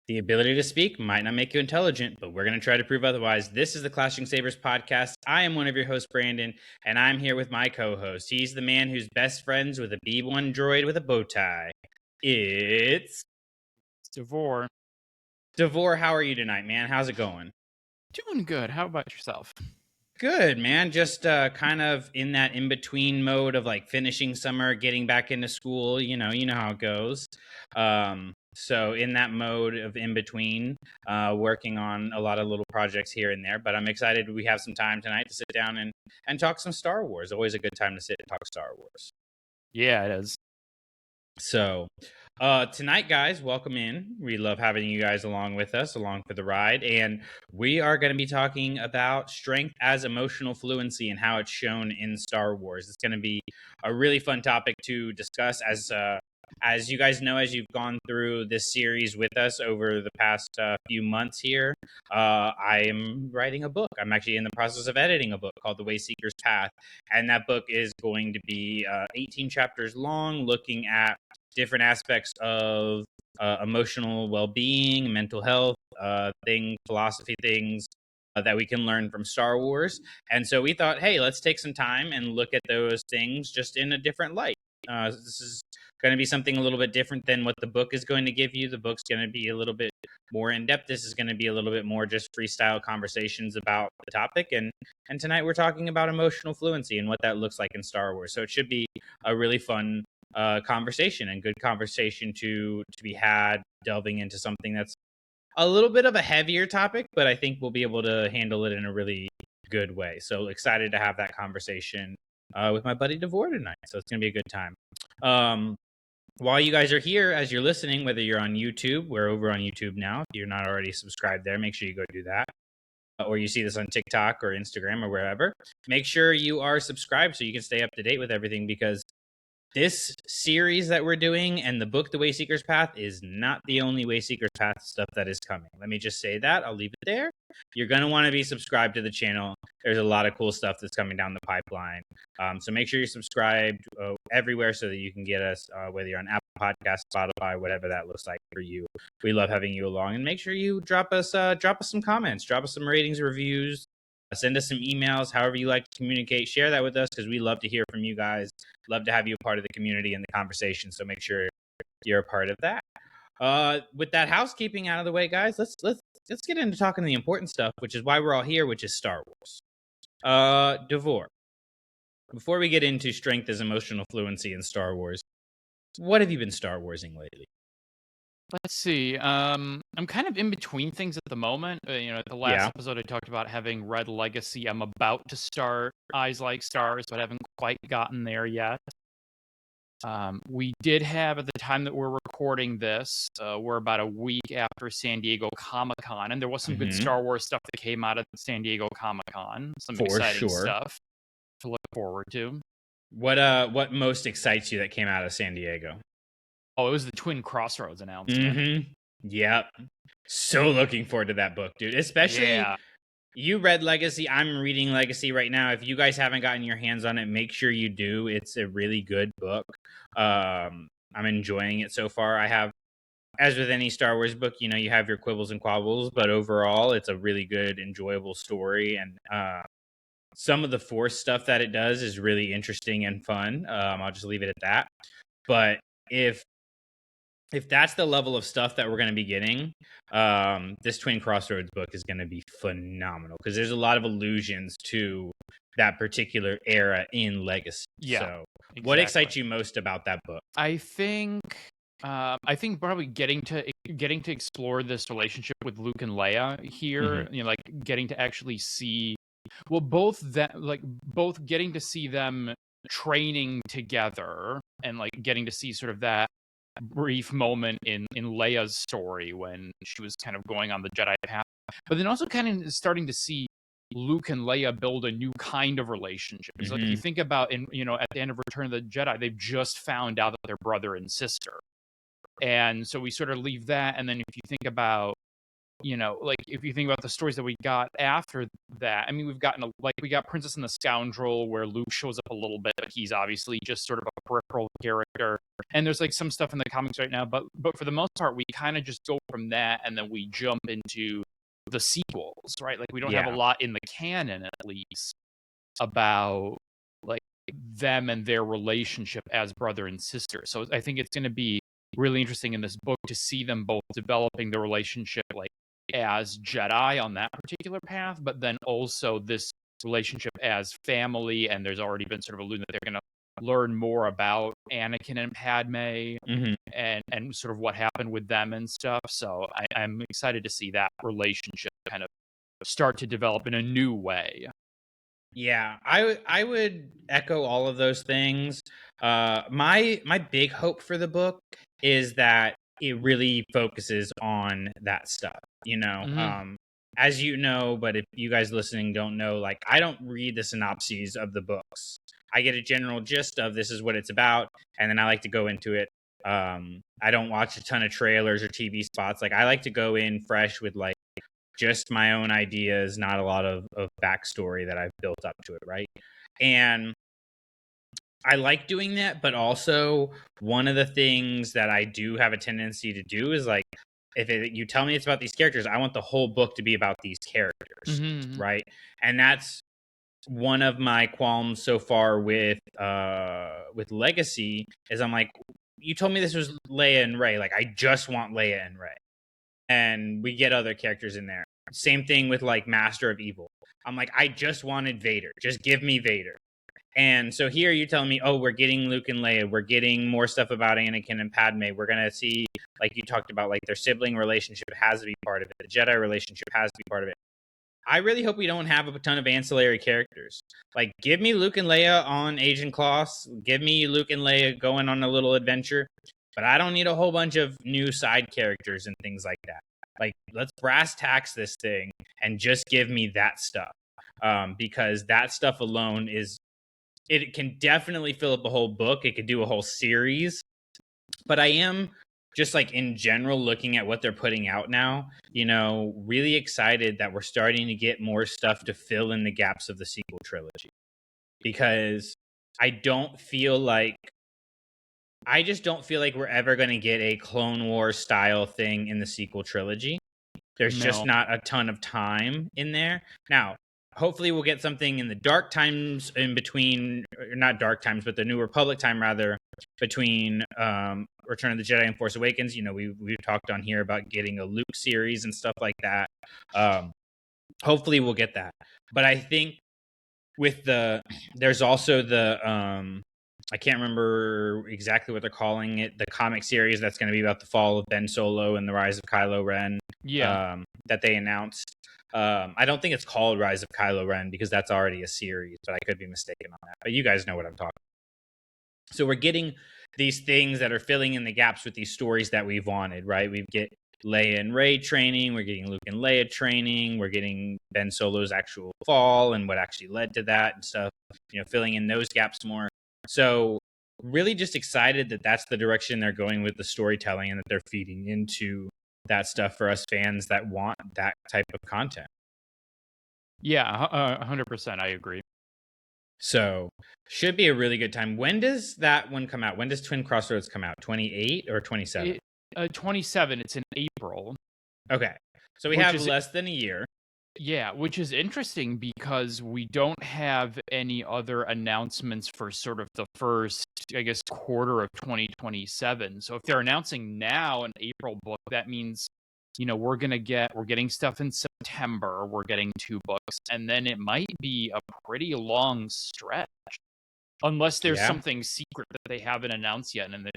The ability to speak might not make you intelligent, but we're going to try to prove otherwise. This is the Clashing Sabers podcast. I am one of your hosts, Brandon, and I'm here with my co-host. He's the man who's best friends with a B1 droid with a bow tie. It's Davor. Davor, how are you tonight, man? How's it going? Doing good. How about yourself? Good, man. Just kind of in that in-between mode of like finishing summer, getting back into school. You know how it goes. So in that mode of in between, working on a lot of little projects here and there. But I'm excited we have some time tonight to sit down and talk some Star Wars. Always a good time to sit and talk Star Wars. Yeah, it is. So tonight, guys, welcome in. We love having you guys along with us, along for the ride. And we are going to be talking about strength as emotional fluency and how it's shown in Star Wars. It's going to be a really fun topic to discuss as you guys know, as you've gone through this series with us over the past few months here. I am writing a book. I'm actually in the process of editing a book called The Wayseeker's Path. And that book is going to be 18 chapters long, looking at different aspects of emotional well-being, mental health, philosophy things that we can learn from Star Wars. And so we thought, hey, let's take some time and look at those things just in a different light. This is going to be something a little bit different than what the book is going to give you. The book's going to be a little bit more in-depth. This is going to be a little bit more just freestyle conversations about the topic. And tonight we're talking about emotional fluency and what that looks like in Star Wars. So it should be a really fun conversation and good conversation to be had, delving into something that's a little bit of a heavier topic, but I think we'll be able to handle it in a really good way. So excited to have that conversation with my buddy Davor tonight. So it's going to be a good time. While you guys are here, as you're listening, whether you're on YouTube, we're over on YouTube now. If you're not already subscribed there, make sure you go do that. Or you see this on TikTok or Instagram or wherever. Make sure you are subscribed so you can stay up to date with everything, because this series that we're doing and the book, The Wayseeker's Path, is not the only Wayseeker's Path stuff that is coming. Let me just say that. I'll leave it there. You're going to want to be subscribed to the channel. There's a lot of cool stuff that's coming down the pipeline. So make sure you're subscribed everywhere so that you can get us, whether you're on Apple Podcasts, Spotify, whatever that looks like for you. We love having you along. And make sure you drop us some comments, drop us some ratings, reviews. Send us some emails, however you like to communicate. Share that with us because we love to hear from you guys. Love to have you a part of the community and the conversation. So make sure you're a part of that. With that housekeeping out of the way, guys, let's get into talking the important stuff, which is why we're all here, which is Star Wars. Davor, before we get into strength as emotional fluency in Star Wars, what have you been Star Warsing lately? Let's see. I'm kind of in between things at the moment. The last episode I talked about having read Legacy. I'm about to start Eyes Like Stars, but I haven't quite gotten there yet. We did have, at the time that we're recording this, we're about a week after San Diego Comic-Con, and there was some good Star Wars stuff that came out of San Diego Comic-Con. Some exciting stuff to look forward to. What most excites you that came out of San Diego? Oh, it was the Twin Crossroads announcement. Yep. So looking forward to that book, dude. Especially, you read Legacy. I'm reading Legacy right now. If you guys haven't gotten your hands on it, make sure you do. It's a really good book. I'm enjoying it so far. I have, as with any Star Wars book, you have your quibbles and quabbles, but overall, it's a really good, enjoyable story. And some of the Force stuff that it does is really interesting and fun. I'll just leave it at that. But if that's the level of stuff that we're going to be getting, this Twin Crossroads book is going to be phenomenal because there's a lot of allusions to that particular era in Legacy. Yeah, so exactly. What excites you most about that book? I think probably getting to explore this relationship with Luke and Leia here. Like getting to actually see, both getting to see them training together and like getting to see sort of that brief moment in Leia's story when she was kind of going on the Jedi path, but then also kind of starting to see Luke and Leia build a new kind of relationship. It's like if you think about at the end of Return of the Jedi, they've just found out that they're brother and sister, and so we sort of leave that. And then if you think about like if you think about the stories that we got after that, I mean, we got Princess and the Scoundrel where Luke shows up a little bit, but he's obviously just sort of a peripheral character. And there's like some stuff in the comics right now, but for the most part, we kind of just go from that and then we jump into the sequels, right? Like we don't have a lot in the canon, at least, about like them and their relationship as brother and sister. So I think it's going to be really interesting in this book to see them both developing the relationship like as Jedi on that particular path, but then also this relationship as family. And there's already been sort of alluded that they're going to learn more about Anakin and Padme and sort of what happened with them and stuff. So I'm excited to see that relationship kind of start to develop in a new way. Yeah, I would echo all of those things. My big hope for the book is that it really focuses on that stuff. As you know, but if you guys listening don't know, like I don't read the synopses of the books. I get a general gist of this is what it's about, and then I like to go into it. I don't watch a ton of trailers or TV spots. Like I like to go in fresh with like just my own ideas, not a lot of backstory that I've built up to it, right? And I like doing that, but also one of the things that I do have a tendency to do is like, if you tell me it's about these characters, I want the whole book to be about these characters, right? And that's one of my qualms so far with Legacy is I'm like, you told me this was Leia and Rey, like I just want Leia and Rey, and we get other characters in there. Same thing with like Master of Evil. I'm like, I just wanted Vader. Just give me Vader. And so here you're telling me, oh, we're getting Luke and Leia. We're getting more stuff about Anakin and Padme. We're going to see, like you talked about, like their sibling relationship has to be part of it. The Jedi relationship has to be part of it. I really hope we don't have a ton of ancillary characters. Like, give me Luke and Leia on Agent Kloss. Give me Luke and Leia going on a little adventure. But I don't need a whole bunch of new side characters and things like that. Like, let's brass tacks this thing and just give me that stuff. Because that stuff alone it can definitely fill up a whole book. It could do a whole series. But I am just like in general looking at what they're putting out now, really excited that we're starting to get more stuff to fill in the gaps of the sequel trilogy. Because I just don't feel like we're ever going to get a Clone Wars style thing in the sequel trilogy. There's just not a ton of time in there. Now, hopefully we'll get something in the dark times in between, or not dark times, but the New Republic time rather, between Return of the Jedi and Force Awakens. We've talked on here about getting a Luke series and stuff like that. Hopefully we'll get that. But I think there's also the I can't remember exactly what they're calling it, the comic series that's going to be about the fall of Ben Solo and the rise of Kylo Ren. That they announced. I don't think it's called Rise of Kylo Ren because that's already a series, but I could be mistaken on that. But you guys know what I'm talking about. So we're getting these things that are filling in the gaps with these stories that we've wanted, right? We get Leia and Rey training. We're getting Luke and Leia training. We're getting Ben Solo's actual fall and what actually led to that and stuff, filling in those gaps more. So really just excited that that's the direction they're going with the storytelling and that they're feeding into that stuff for us fans that want that type of content. Yeah, 100%. I agree. So should be a really good time. When does that one come out? When does Twin Crossroads come out? 28 or 27? 27. It's in April. Okay. So we have less than a year. Yeah, which is interesting because we don't have any other announcements for sort of the first, I guess, quarter of 2027. So if they're announcing now an April book, that means, we're getting stuff in September, we're getting 2 books, and then it might be a pretty long stretch. Unless there's something secret that they haven't announced yet, and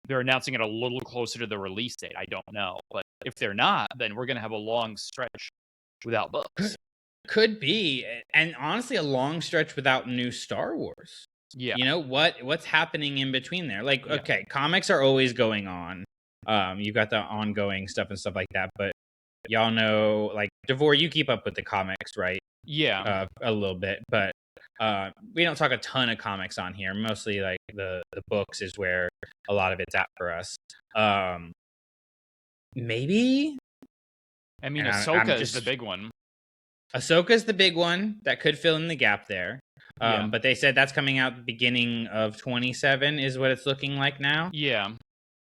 they're announcing it a little closer to the release date. I don't know. But if they're not, then we're going to have a long stretch without books. Could be. And honestly, a long stretch without new Star Wars. Yeah. What's happening in between there? Like, okay, comics are always going on. You've got the ongoing stuff and stuff like that. But y'all know, like, Davor, you keep up with the comics, right? Yeah. A little bit. But we don't talk a ton of comics on here. Mostly, like, the books is where a lot of it's at for us. Maybe I mean, And Ahsoka is the big one. Ahsoka's the big one that could fill in the gap there. Yeah. But they said that's coming out the beginning of 27 is what it's looking like now. Yeah.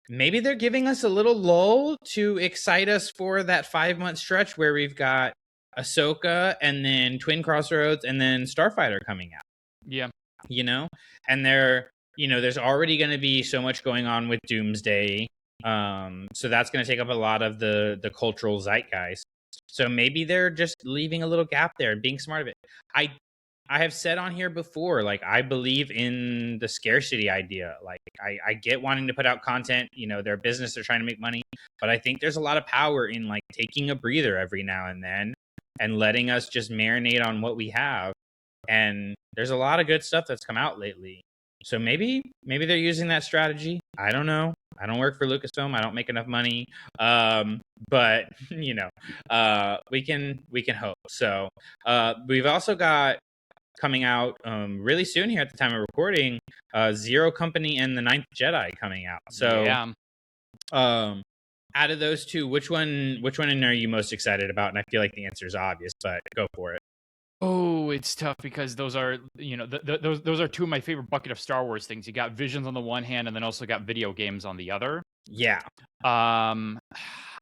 Maybe they're giving us a little lull to excite us for that 5-month stretch where we've got Ahsoka and then Twin Crossroads and then Starfighter coming out. Yeah. You know, and there's already going to be so much going on with Doomsday. So that's going to take up a lot of the cultural zeitgeist. So maybe they're just leaving a little gap there and being smart of it. I have said on here before, like, I believe in the scarcity idea. Like, I get wanting to put out content, they're a business, they're trying to make money, but I think there's a lot of power in like taking a breather every now and then and letting us just marinate on what we have. And there's a lot of good stuff that's come out lately. So maybe they're using that strategy. I don't know. I don't work for Lucasfilm. I don't make enough money. But we can hope. So we've also got coming out really soon here at the time of recording, Zero Company and the Ninth Jedi coming out. So yeah. Out of those two, which one are you most excited about? And I feel like the answer is obvious, but go for it. Oh, it's tough because those are, those are two of my favorite bucket of Star Wars things. You got Visions on the one hand, and then also got video games on the other. Yeah. I'm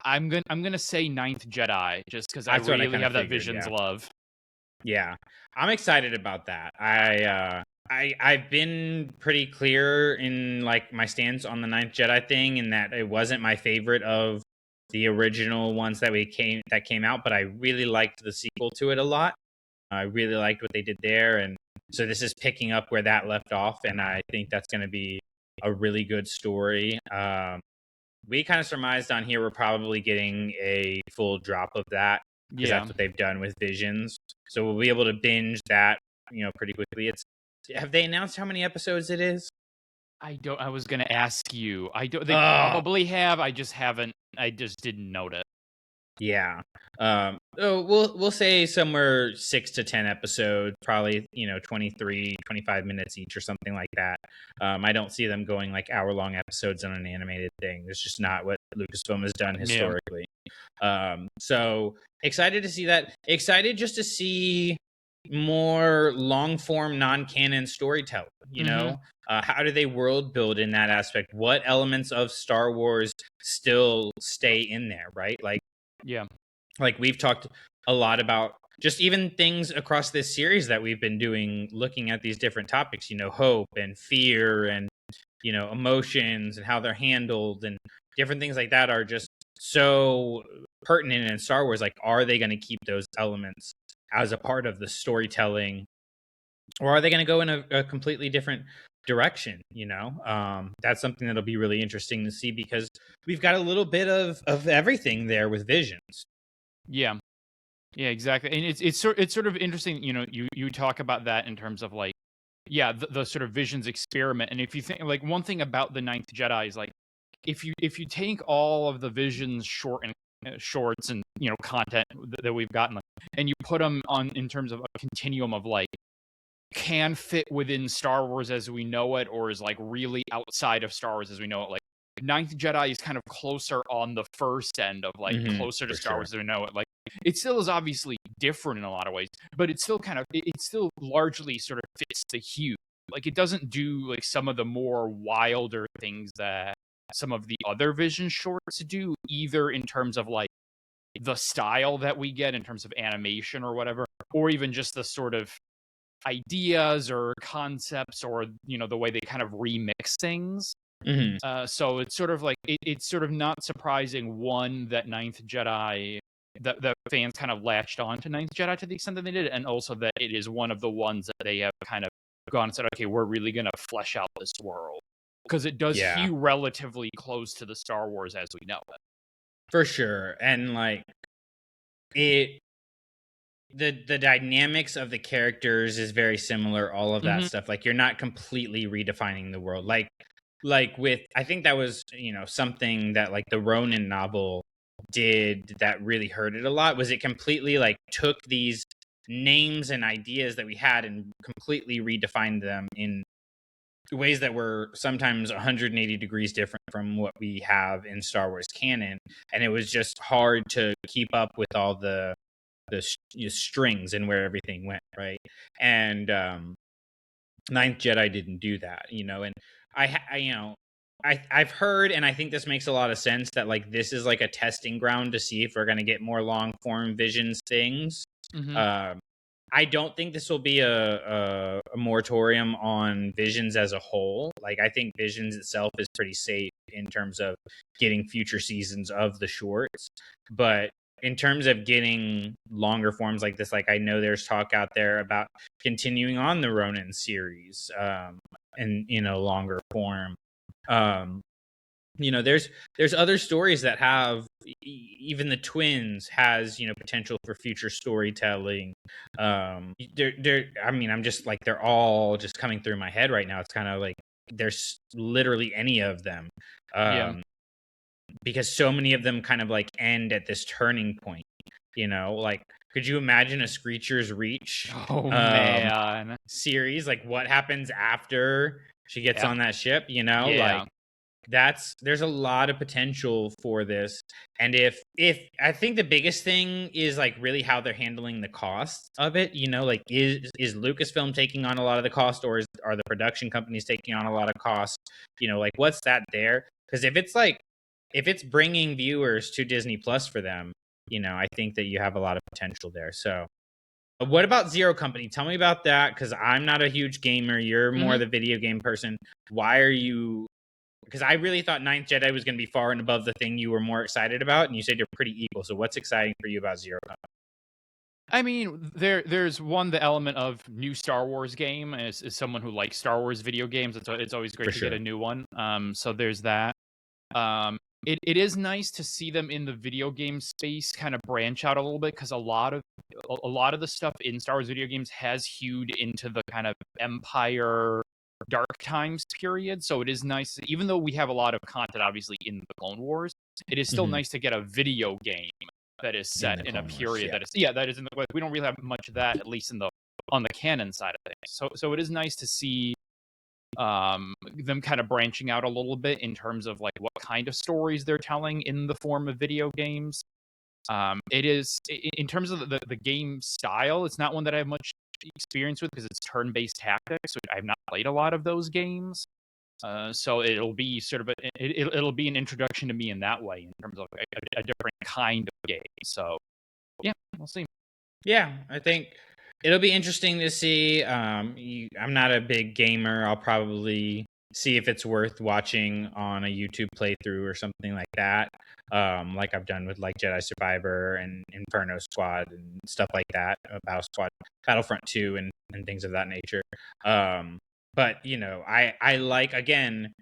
gonna say Ninth Jedi just because I really have that Visions love. Yeah, I'm excited about that. I've been pretty clear in like my stance on the Ninth Jedi thing, in that it wasn't my favorite of the original ones that came out, but I really liked the sequel to it a lot. I really liked what they did there, and so this is picking up where that left off, and I think that's going to be a really good story. We kind of surmised on here we're probably getting a full drop of that, because that's what they've done with Visions. So we'll be able to binge that, pretty quickly. Have they announced how many episodes it is? I was gonna ask you. I don't. They probably have. I just haven't. I just didn't note it. Yeah. We'll say somewhere 6 to 10 episodes, probably 23, 25 minutes each or something like that. I don't see them going like hour-long episodes on an animated thing. It's just not what Lucasfilm has done historically. So excited to see that. Excited just to see more long-form, non-canon storytelling. How do they world build in that aspect? What elements of Star Wars still stay in there, right? Like we've talked a lot about just even things across this series that we've been doing, looking at these different topics, hope and fear and, emotions and how they're handled, and different things like that are just so pertinent in Star Wars. Like, are they going to keep those elements as a part of the storytelling, or are they going to go in a completely different direction? That's something that'll be really interesting to see, because we've got a little bit of everything there with Visions. Yeah, exactly. And it's sort of interesting. You talk about that in terms of like, the sort of Visions experiment. And if you think, like, one thing about the Ninth Jedi is like, if you take all of the Visions shorts and content that we've gotten, and you put them on in terms of a continuum of like, can fit within Star Wars as we know it, or is like really outside of Star Wars as we know it. Like, Ninth Jedi is kind of closer on the first end of like closer to Star Wars as we know it. Like, it still is obviously different in a lot of ways, but it's still it still largely sort of fits the hue. Like, it doesn't do like some of the more wilder things that some of the other Vision shorts do, either in terms of like the style that we get in terms of animation or whatever, or even just the sort of ideas or concepts, or the way they kind of remix things. So it's sort of like it's sort of not surprising, one, that Ninth Jedi, that fans kind of latched on to Ninth Jedi to the extent that they did, and also that it is one of the ones that they have kind of gone and said, okay, we're really going to flesh out this world, because it does hew relatively close to the Star Wars as we know it. For sure. And like the dynamics of the characters is very similar, all of that stuff. Like, you're not completely redefining the world. Like with, I think that was, something that like the Ronin novel did that really hurt it a lot, was it completely like took these names and ideas that we had and completely redefined them in ways that were sometimes 180 degrees different from what we have in Star Wars canon, and it was just hard to keep up with all the strings and where everything went, right? And Ninth Jedi didn't do that, and I've heard, and I think this makes a lot of sense, that like this is like a testing ground to see if we're going to get more long form Visions things. Mm-hmm. I don't think this will be a moratorium on Visions as a whole. Like, I think Visions itself is pretty safe in terms of getting future seasons of the shorts. But in terms of getting longer forms like this, like I know there's talk out there about continuing on the Ronin series, and longer form. Um, there's other stories that have, even the twins has potential for future storytelling. I'm just like, they're all just coming through my head right now. It's kind of like there's literally any of them, Yeah. because so many of them kind of like end at this turning point. Like, could you imagine a Screecher's Reach Oh man. series? Like, what happens after she gets Yeah. on that ship? Yeah. Like, there's a lot of potential for this. And if I think the biggest thing is like really how they're handling the cost of it. Like, is Lucasfilm taking on a lot of the cost, or are the production companies taking on a lot of cost? Like, what's that there? Because if it's bringing viewers to Disney Plus for them, I think that you have a lot of potential there. So what about Zero Company? Tell me about that, because I'm not a huge gamer. You're more Mm-hmm. the video game person. Why are you? Because I really thought Ninth Jedi was going to be far and above the thing you were more excited about, and you said you're pretty equal. So what's exciting for you about Zero Company? I mean, there's the element of new Star Wars game. As someone who likes Star Wars video games, it's always great For to get sure. a new one. So there's that. It is nice to see them in the video game space kind of branch out a little bit, because a lot of the stuff in Star Wars video games has hewed into the kind of Empire Dark Times period. So it is nice, even though we have a lot of content obviously in the Clone Wars, it is still nice to get a video game that is set in a period that is in the, we don't really have much of that, at least on the canon side of things. So it is nice to see them kind of branching out a little bit in terms of like what kind of stories they're telling in the form of video games. It is, in terms of the game style, it's not one that I have much experience with, because it's turn-based tactics, which I've not played a lot of those games. So it'll be sort of it'll be an introduction to me in that way, in terms of a different kind of game. So yeah, we'll see. Yeah, I think it'll be interesting to see. I'm not a big gamer. I'll probably see if it's worth watching on a YouTube playthrough or something like that. Like I've done with like Jedi Survivor and Inferno Squad and stuff like that, Battlefront 2 and things of that nature. But I like, again,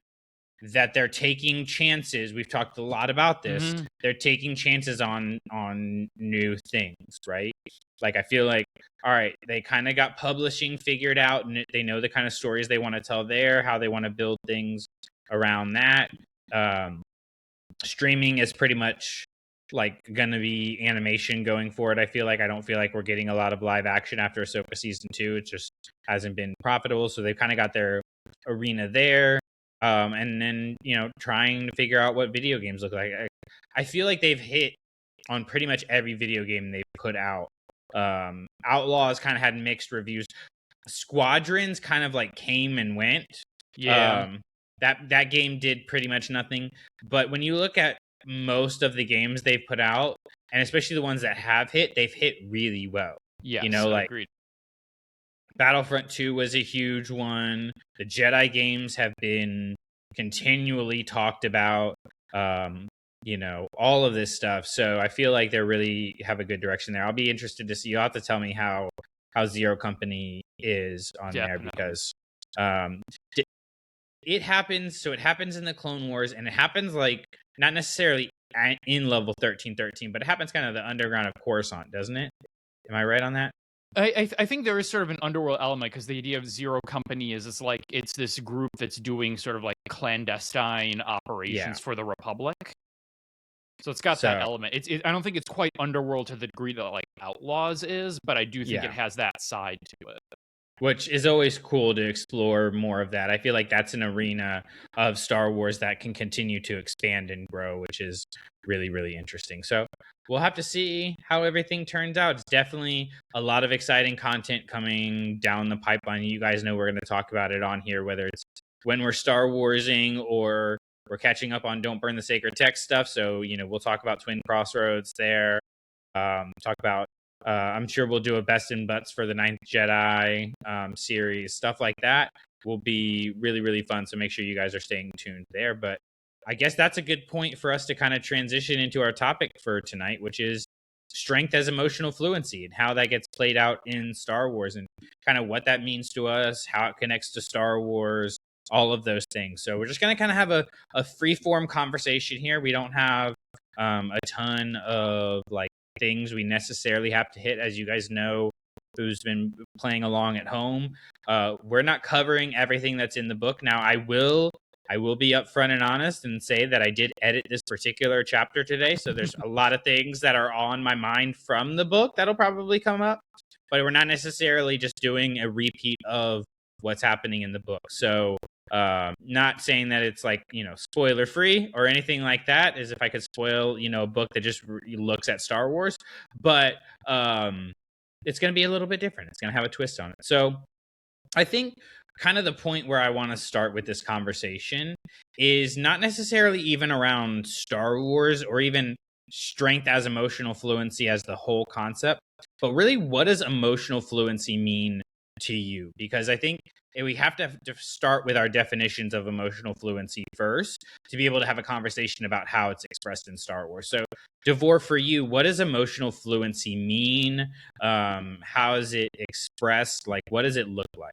that they're taking chances. We've talked a lot about this. Mm-hmm. They're taking chances on new things, right? Like, I feel like, all right, they kind of got publishing figured out, and they know the kind of stories they want to tell there, how they want to build things around that. Streaming is pretty much like gonna be animation going forward. I don't feel like we're getting a lot of live action after Ahsoka season 2. It just hasn't been profitable, so they've kind of got their arena there. And then trying to figure out what video games look like. I feel like they've hit on pretty much every video game they've put out. Outlaws kind of had mixed reviews. Squadrons kind of like came and went. Yeah. That game did pretty much nothing. But when you look at most of the games they've put out, and especially the ones that have hit, they've hit really well. Yes, Like agreed. Battlefront 2 was a huge one. The Jedi games have been continually talked about. All of this stuff. So I feel like they really have a good direction there. I'll be interested to see. You'll have to tell me how Zero Company is on there, because it happens. So it happens in the Clone Wars, and it happens like not necessarily in level 1313, but it happens kind of the underground of Coruscant, doesn't it? Am I right on that? I think there is sort of an underworld element, because the idea of Zero Company is it's this group that's doing sort of like clandestine operations for the Republic. So it's got that element. I don't think it's quite underworld to the degree that like Outlaws is, but I do think it has that side to it. which is always cool to explore more of that. I feel like that's an arena of Star Wars that can continue to expand and grow, which is really, really interesting. So we'll have to see how everything turns out. It's definitely a lot of exciting content coming down the pipeline. You guys know we're going to talk about it on here, whether it's when we're Star Warsing or we're catching up on Don't Burn the Sacred Text stuff. So, we'll talk about Twin Crossroads there. Talk about I'm sure we'll do a best in butts for the Ninth Jedi series. Stuff like that will be really, really fun. So make sure you guys are staying tuned there. But I guess that's a good point for us to kind of transition into our topic for tonight, which is strength as emotional fluency and how that gets played out in Star Wars and kind of what that means to us, how it connects to Star Wars, all of those things. So we're just going to kind of have a free form conversation here. We don't have a ton of like things we necessarily have to hit. As you guys know, who's been playing along at home, we're not covering everything that's in the book. Now I will be upfront and honest and say that I did edit this particular chapter today, so there's a lot of things that are on my mind from the book that'll probably come up, but we're not necessarily just doing a repeat of what's happening in the book. So not saying that it's like, spoiler free or anything like that, as if I could spoil, a book that just looks at Star Wars, but it's going to be a little bit different. It's going to have a twist on it. So I think kind of the point where I want to start with this conversation is not necessarily even around Star Wars or even strength as emotional fluency as the whole concept, but really what does emotional fluency mean to you? Because I think we have to start with our definitions of emotional fluency first to be able to have a conversation about how it's expressed in Star Wars. So Davor, for you, what does emotional fluency mean? How is it expressed? Like, what does it look like?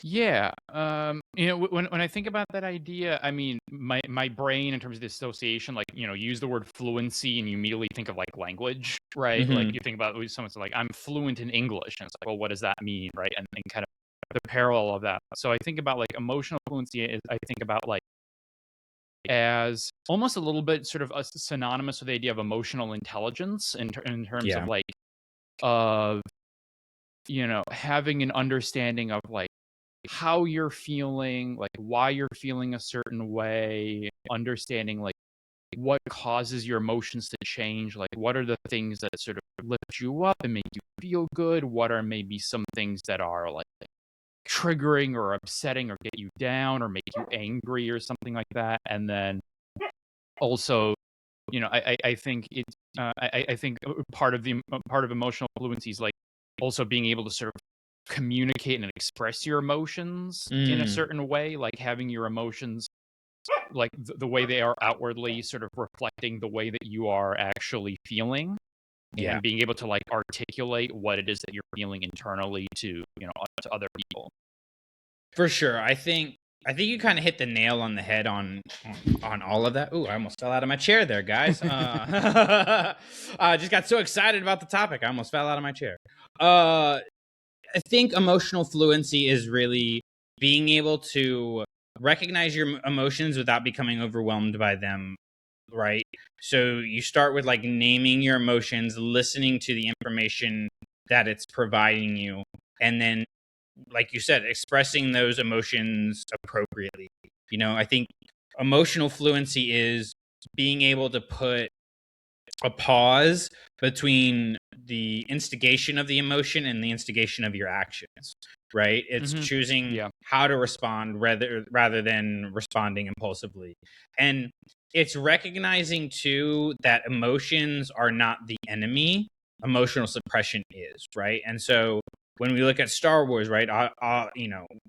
Yeah. When I think about that idea, I mean, my brain in terms of the association, like, use the word fluency and you immediately think of like language, right? Like you think about someone's like, I'm fluent in English. And it's like, well, what does that mean? Right. And kind of the parallel of that. So I think about like emotional fluency I think about like as almost a little bit sort of synonymous with the idea of emotional intelligence in terms Yeah. of like, of, having an understanding of like, how you're feeling, like why you're feeling a certain way, understanding like what causes your emotions to change, like what are the things that sort of lift you up and make you feel good, what are maybe some things that are like triggering or upsetting or get you down or make you angry or something like that. And then also, I think it's I think part of emotional fluency is like also being able to sort of communicate and express your emotions in a certain way, like having your emotions like the way they are outwardly sort of reflecting the way that you are actually feeling, Yeah. and being able to like articulate what it is that you're feeling internally to to other people. For sure. I think you kind of hit the nail on the head on all of that. Ooh, I almost fell out of my chair there, guys. I just got so excited about the topic. I almost fell out of my chair. I think emotional fluency is really being able to recognize your emotions without becoming overwhelmed by them, right? So you start with like naming your emotions, listening to the information that it's providing you, and then, like you said, expressing those emotions appropriately. I think emotional fluency is being able to put a pause between the instigation of the emotion and the instigation of your actions, right? It's choosing Yeah. how to respond rather than responding impulsively. And it's recognizing too that emotions are not the enemy, emotional suppression is, right? And so when we look at Star Wars, right,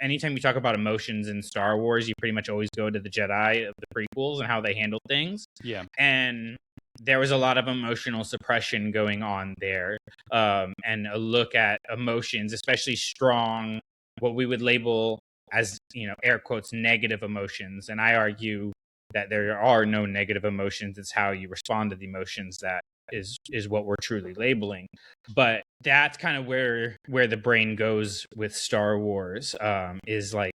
anytime you talk about emotions in Star Wars, you pretty much always go to the Jedi of the prequels and how they handle things. Yeah. And there was a lot of emotional suppression going on there, and a look at emotions, especially strong, what we would label as, air quotes, negative emotions. And I argue that there are no negative emotions. It's how you respond to the emotions that is what we're truly labeling. But that's kind of where the brain goes with Star Wars, is like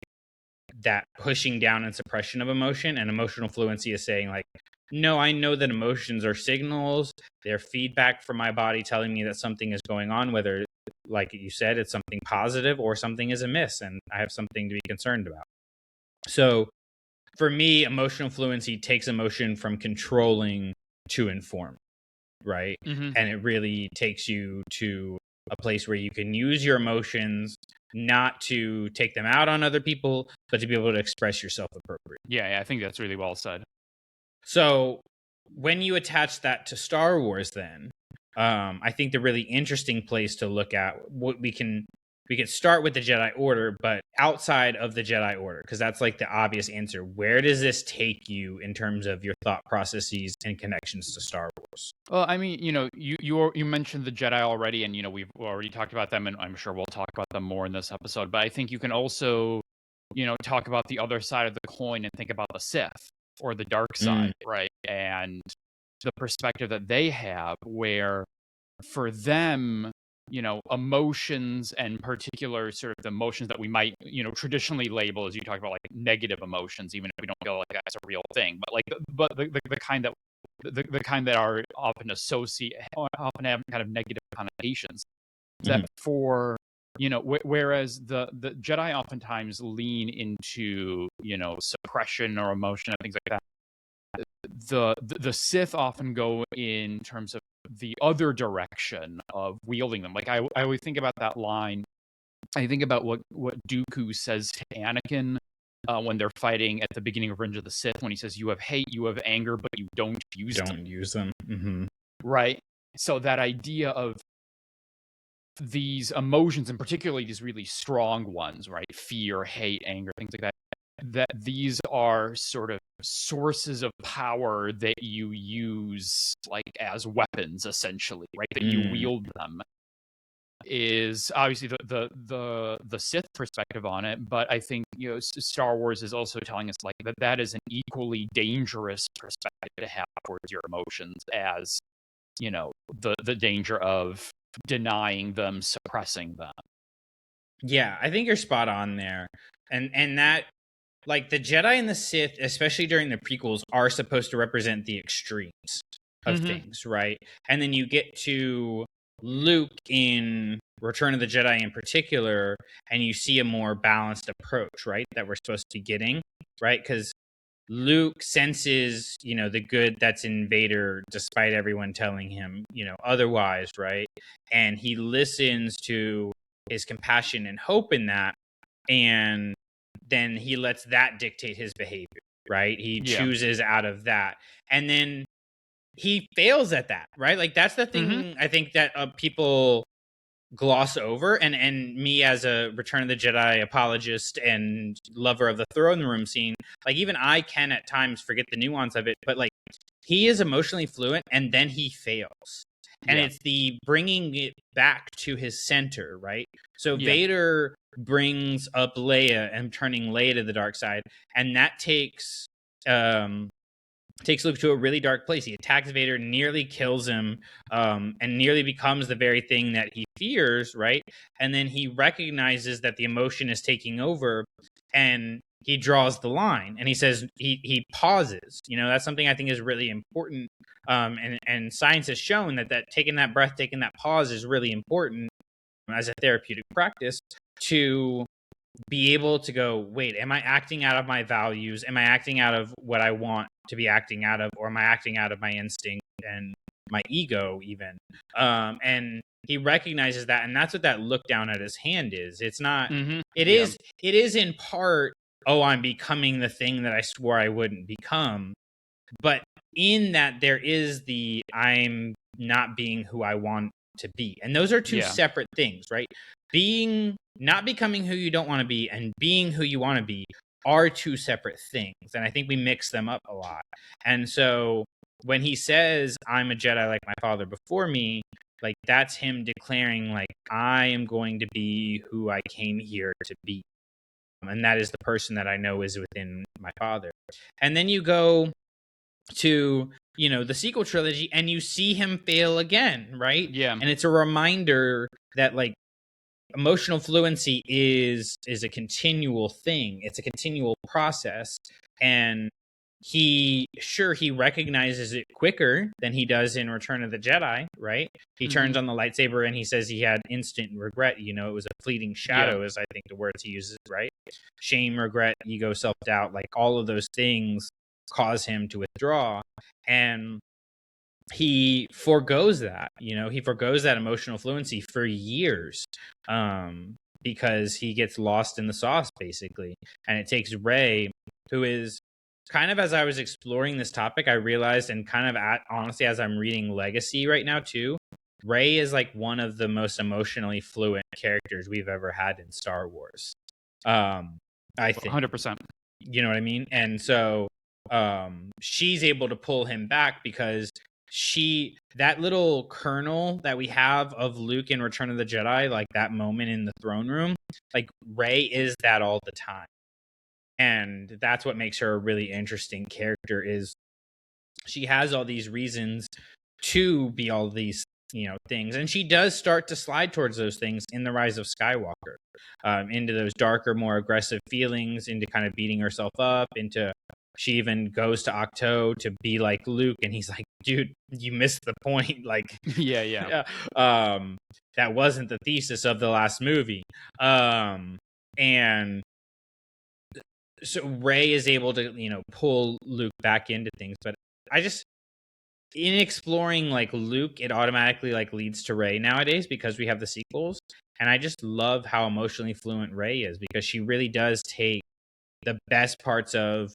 that pushing down and suppression of emotion. And emotional fluency is saying like, no, I know that emotions are signals. They're feedback from my body telling me that something is going on, whether like you said, it's something positive or something is amiss, and I have something to be concerned about. So for me, emotional fluency takes emotion from controlling to inform, right? And it really takes you to a place where you can use your emotions not to take them out on other people, but to be able to express yourself appropriately. Yeah, I think that's really well said. So when you attach that to Star Wars, then I think the really interesting place to look at what we can start with the Jedi Order, but outside of the Jedi Order, because that's like the obvious answer. Where does this take you in terms of your thought processes and connections to Star Wars? Well, I mean, you mentioned the Jedi already, and we've already talked about them, and I'm sure we'll talk about them more in this episode. But I think you can also, talk about the other side of the coin and think about the Sith or the dark side, right? And the perspective that they have, where for them, emotions and particular sort of the emotions that we might, traditionally label, as you talk about, like negative emotions, even if we don't feel like that's a real thing, but like, the kind that the kind that are often often have kind of negative connotations. That for whereas the Jedi oftentimes lean into suppression or emotion and things like that. The Sith often go in terms of the other direction of wielding them. Like I always think about that line. I think about what Dooku says to Anakin when they're fighting at the beginning of Revenge of the Sith, when he says, "You have hate, you have anger, but you don't use them." Right. So that idea of these emotions, and particularly these really strong ones, right? Fear, hate, anger, things like that. That these are sort of sources of power that you use like as weapons, essentially, right? That you wield them, is obviously the Sith perspective on it, but I think Star Wars is also telling us like that is an equally dangerous perspective to have towards your emotions, as the danger of denying them, suppressing them. Yeah, I think you're spot on there, and that, like, the Jedi and the Sith, especially during the prequels, are supposed to represent the extremes of things, right? And then you get to Luke in Return of the Jedi in particular, and you see a more balanced approach, right? That we're supposed to be getting, right? Because Luke senses, the good that's in Vader, despite everyone telling him, otherwise, right? And he listens to his compassion and hope in that, and then he lets that dictate his behavior, right? He chooses out of that, and then he fails at that, right? Like, that's the thing I think that people gloss over, and me as a Return of the Jedi apologist and lover of the throne room scene, like, even I can at times forget the nuance of it, but like, he is emotionally fluent and then he fails, and it's the bringing it back to his center, right? So Vader brings up Leia and turning Leia to the dark side, and that takes Luke to a really dark place. He attacks Vader, nearly kills him, and nearly becomes the very thing that he fears, right? And then he recognizes that the emotion is taking over, and he draws the line, and he says, he pauses. That's something I think is really important, and science has shown that taking that breath, taking that pause is really important as a therapeutic practice to be able to go, wait, am I acting out of my values? Am I acting out of what I want to be acting out of? Or am I acting out of my instinct and my ego even? And he recognizes that, and that's what that look down at his hand is. It's not, it is in part, oh, I'm becoming the thing that I swore I wouldn't become. But in that, there is the, I'm not being who I want to be. And those are two separate things, right? Not becoming who you don't want to be and being who you want to be are two separate things. And I think we mix them up a lot. And so when he says, I'm a Jedi like my father before me, like, that's him declaring, like, I am going to be who I came here to be. And that is the person that I know is within my father. And then you go to, the sequel trilogy, and you see him fail again, right? Yeah. And it's a reminder that, like, emotional fluency is a continual thing. It's a continual process, and he recognizes it quicker than he does in Return of the Jedi, right? He turns on the lightsaber and he says he had instant regret. It was a fleeting shadow, is I think the words he uses, right? Shame, regret, ego, self-doubt, like all of those things cause him to withdraw. And he forgoes that, he forgoes that emotional fluency for years, because he gets lost in the sauce, basically. And it takes Rey, who is kind of, as I was exploring this topic, I realized, and kind of honestly, as I'm reading Legacy right now too, Rey is like one of the most emotionally fluent characters we've ever had in Star Wars. I think 100%. You know what I mean? And so she's able to pull him back because that little kernel that we have of Luke in Return of the Jedi, like that moment in the throne room, like Rey is that all the time. And that's what makes her a really interesting character, is she has all these reasons to be all these things, and she does start to slide towards those things in The Rise of Skywalker, into those darker, more aggressive feelings, into kind of beating herself up, into she even goes to Octo to be like Luke, and he's like, dude, you missed the point. Like, yeah. That wasn't the thesis of the last movie. And so Rey is able to pull Luke back into things. But I just, in exploring like Luke, it automatically like leads to Rey nowadays, because we have the sequels. And I just love how emotionally fluent Rey is, because she really does take the best parts of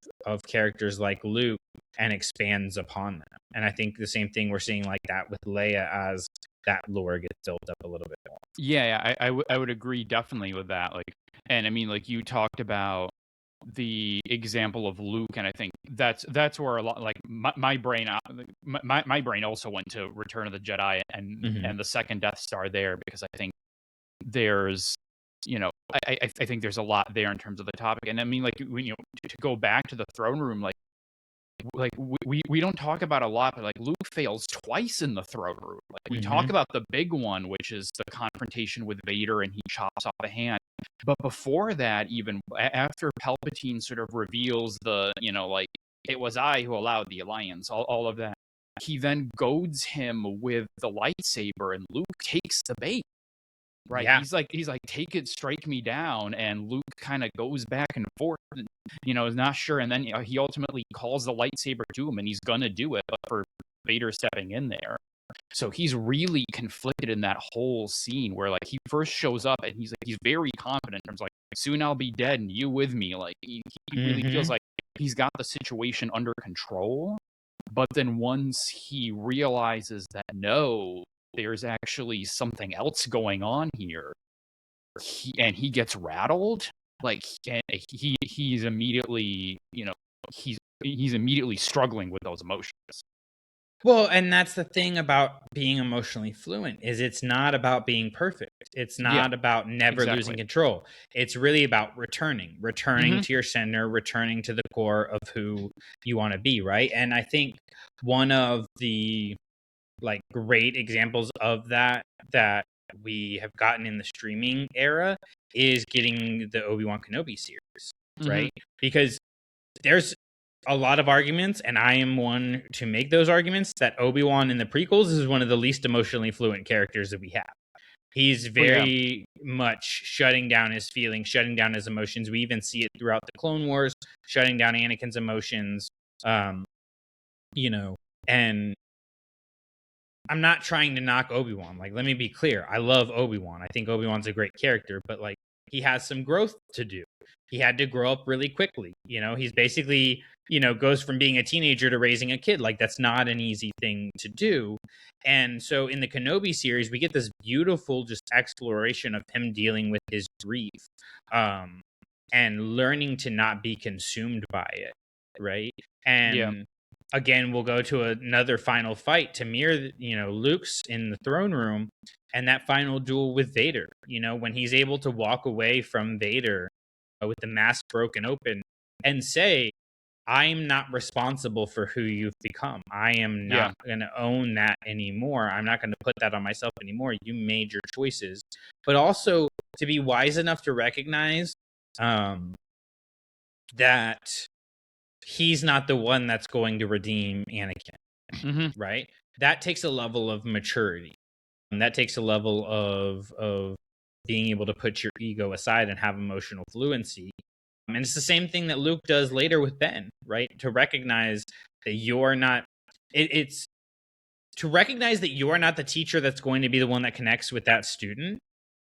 characters like Luke and expands upon them. And I think the same thing we're seeing like that with Leia, as that lore gets built up a little bit more. Yeah, I would agree definitely with that. Like, and I mean, like you talked about the example of Luke, and I think that's where a lot, like my brain, my brain also went to Return of the Jedi and the second Death Star there, because I think there's, I think there's a lot there in terms of the topic. And I mean, like, to go back to the throne room, like we don't talk about a lot, but like Luke fails twice in the throne room. Like, we talk about the big one, which is the confrontation with Vader, and he chops off a hand. But before that, even after Palpatine sort of reveals the, like, it was I who allowed the alliance, all of that, he then goads him with the lightsaber, and Luke takes the bait. Right. Yeah. He's like, take it, strike me down. And Luke kind of goes back and forth, and, is not sure. And then he ultimately calls the lightsaber to him, and he's going to do it, but for Vader stepping in there. So he's really conflicted in that whole scene, where like he first shows up and he's very confident in terms of, like, soon I'll be dead and you with me. Like he really feels like he's got the situation under control. But then once he realizes that, no, there's actually something else going on here, he gets rattled, like, and he's immediately, he's immediately struggling with those emotions. Well, and that's the thing about being emotionally fluent, is it's not about being perfect. It's not about never losing control. It's really about returning to your center, returning to the core of who you want to be, right? And I think one of the like great examples of that we have gotten in the streaming era is getting the Obi-Wan Kenobi series, right? Because there's a lot of arguments, and I am one to make those arguments, that Obi-Wan in the prequels is one of the least emotionally fluent characters that we have. He's very much shutting down his feelings, shutting down his emotions. We even see it throughout the Clone Wars, shutting down Anakin's emotions. And I'm not trying to knock Obi-Wan. Like, let me be clear. I love Obi-Wan. I think Obi-Wan's a great character, but like, he has some growth to do. He had to grow up really quickly. He's basically, goes from being a teenager to raising a kid. Like, that's not an easy thing to do. And so in the Kenobi series, we get this beautiful just exploration of him dealing with his grief, and learning to not be consumed by it. Right. And again, we'll go to another final fight to mirror, Luke's in the throne room, and that final duel with Vader, when he's able to walk away from Vader with the mask broken open and say, I'm not responsible for who you've become. I am not going to own that anymore. I'm not going to put that on myself anymore. You made your choices. But also to be wise enough to recognize that he's not the one that's going to redeem Anakin, right? That takes a level of maturity. And that takes a level of being able to put your ego aside and have emotional fluency. And it's the same thing that Luke does later with Ben, right? To recognize that you're not, it's to recognize that you're not the teacher that's going to be the one that connects with that student,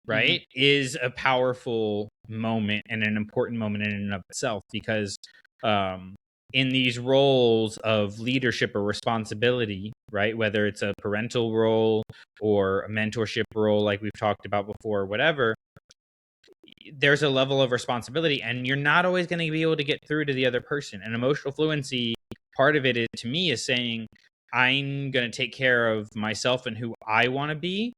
right? Is a powerful moment and an important moment in and of itself, because in these roles of leadership or responsibility, right? Whether it's a parental role or a mentorship role, like we've talked about before, or whatever, there's a level of responsibility, and you're not always going to be able to get through to the other person. And emotional fluency, part of it is, to me, is saying, I'm going to take care of myself and who I want to be,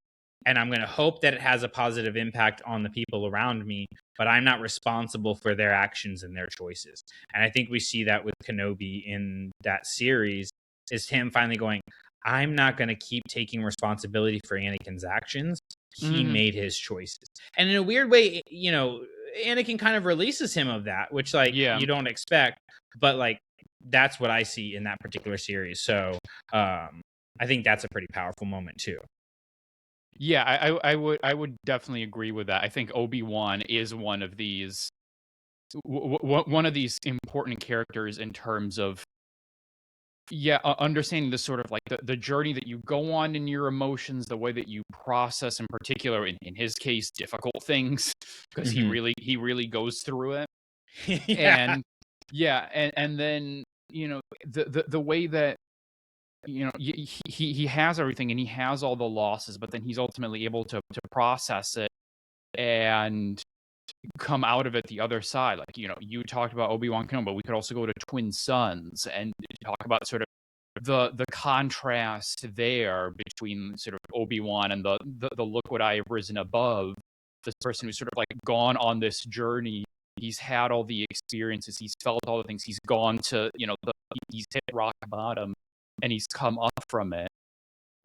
and I'm going to hope that it has a positive impact on the people around me, but I'm not responsible for their actions and their choices. And I think we see that with Kenobi in that series, is him finally going, I'm not going to keep taking responsibility for Anakin's actions. He made his choices. And in a weird way, you know, Anakin kind of releases him of that, which, like, you don't expect, but, like, that's what I see in that particular series. So I think that's a pretty powerful moment too. Yeah, I would definitely agree with that. I think Obi-Wan is one of these one of these important characters in terms of understanding the sort of like the journey that you go on in your emotions, the way that you process, in particular, in his case, difficult things, because he really goes through it. Yeah. And then, you know, the way that, you know, he has everything and he has all the losses, but then he's ultimately able to process it and come out of it the other side. Like, you know, you talked about Obi-Wan Kenobi, but we could also go to Twin Sons and talk about sort of the contrast there between sort of Obi-Wan and the look what I have risen above, this person who's sort of like gone on this journey. He's had all the experiences, he's felt all the things, he's gone to, you know, he's hit rock bottom and he's come up from it,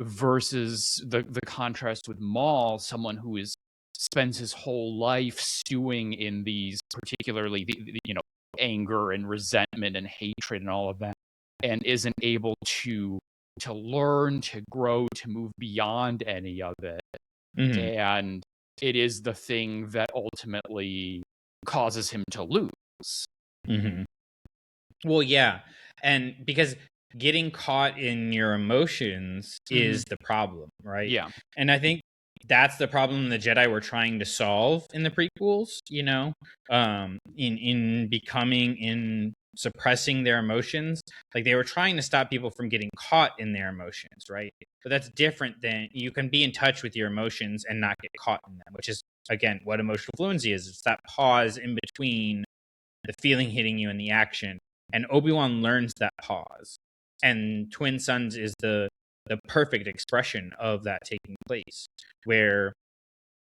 versus the contrast with Maul, someone who spends his whole life stewing in these, particularly the you know, anger and resentment and hatred and all of that, and isn't able to learn, to grow, to move beyond any of it. And it is the thing that ultimately causes him to lose. Well, yeah. And because getting caught in your emotions is the problem, right? Yeah. And I think that's the problem the Jedi were trying to solve in the prequels, you know, in suppressing their emotions. Like, they were trying to stop people from getting caught in their emotions, right? But that's different than, you can be in touch with your emotions and not get caught in them, which is, again, what emotional fluency is. It's that pause in between the feeling hitting you and the action. And Obi-Wan learns that pause. And Twin Sons is the perfect expression of that taking place, where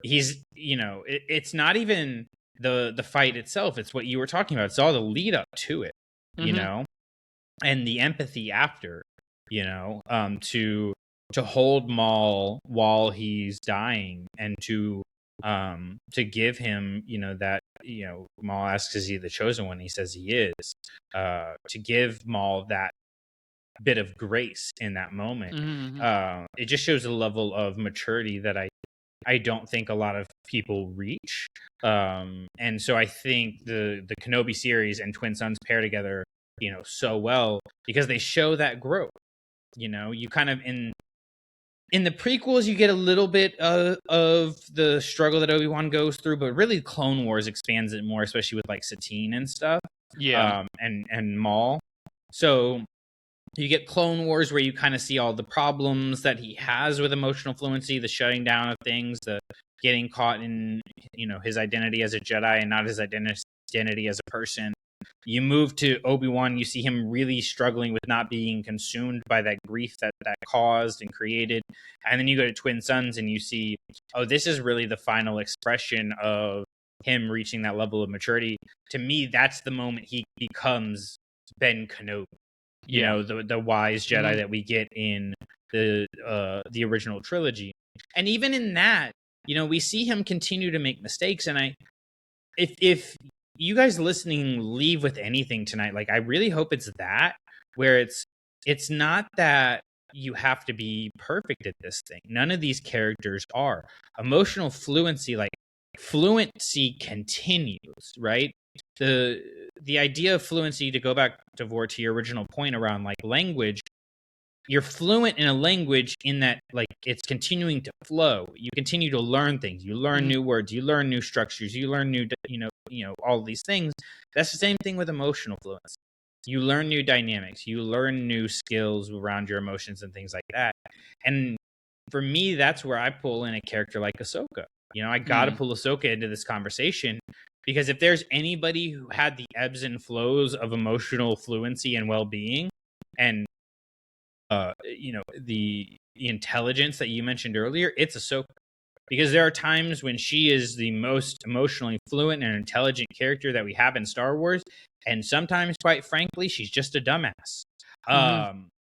he's, you know, it's not even the fight itself, it's what you were talking about. It's all the lead up to it, you know, and the empathy after, you know, to hold Maul while he's dying, and to give him, you know, that, you know, Maul asks, is he the chosen one? He says he is. To give Maul that bit of grace in that moment, it just shows a level of maturity that I don't think a lot of people reach. And so I think the Kenobi series and Twin Sons pair together, you know, so well, because they show that growth. You know, you kind of, in the prequels, you get a little bit of the struggle that Obi-Wan goes through, but really Clone Wars expands it more, especially with like Satine and stuff. And Maul. So you get Clone Wars, where you kind of see all the problems that he has with emotional fluency, the shutting down of things, the getting caught in, you know, his identity as a Jedi and not his identity as a person. You move to Obi-Wan, you see him really struggling with not being consumed by that grief that caused and created. And then you go to Twin Sons and you see, oh, this is really the final expression of him reaching that level of maturity. To me, that's the moment he becomes Ben Kenobi. You know, the wise Jedi that we get in the original trilogy. And even in that, you know, we see him continue to make mistakes. And if you guys listening leave with anything tonight, like I really hope it's that, where it's not that you have to be perfect at this thing. None of these characters are. Emotional fluency, like fluency continues, right? The idea of fluency, to go back, Davor, to your original point around like language, you're fluent in a language in that like it's continuing to flow. You continue to learn things. You learn new words. You learn new structures. You learn new, all of these things. That's the same thing with emotional fluency. You learn new dynamics. You learn new skills around your emotions and things like that. And for me, that's where I pull in a character like Ahsoka. I got to pull Ahsoka into this conversation, because if there's anybody who had the ebbs and flows of emotional fluency and well-being, and the intelligence that you mentioned earlier, it's Ahsoka. Because there are times when she is the most emotionally fluent and intelligent character that we have in Star Wars, and sometimes, quite frankly, she's just a dumbass.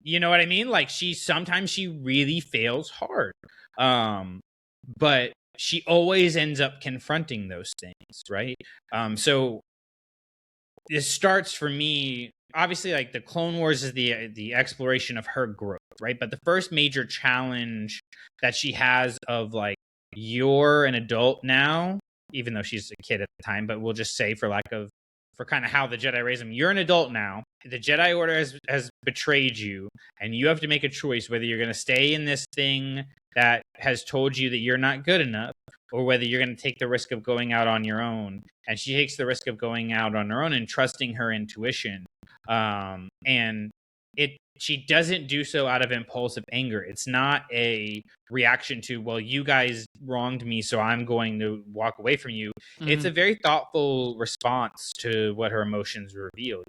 You know what I mean? Like sometimes she really fails hard, but she always ends up confronting those things, right? So this starts for me, obviously, like the Clone Wars is the exploration of her growth, right? But the first major challenge that she has of like, you're an adult now, even though she's a kid at the time, but we'll just say for kind of how the Jedi raised him, you're an adult now. The Jedi Order has betrayed you, and you have to make a choice whether you're going to stay in this thing that has told you that you're not good enough, or whether you're going to take the risk of going out on your own. And she takes the risk of going out on her own and trusting her intuition. And she doesn't do so out of impulsive anger. It's not a reaction to, well, you guys wronged me, so I'm going to walk away from you. It's a very thoughtful response to what her emotions reveal,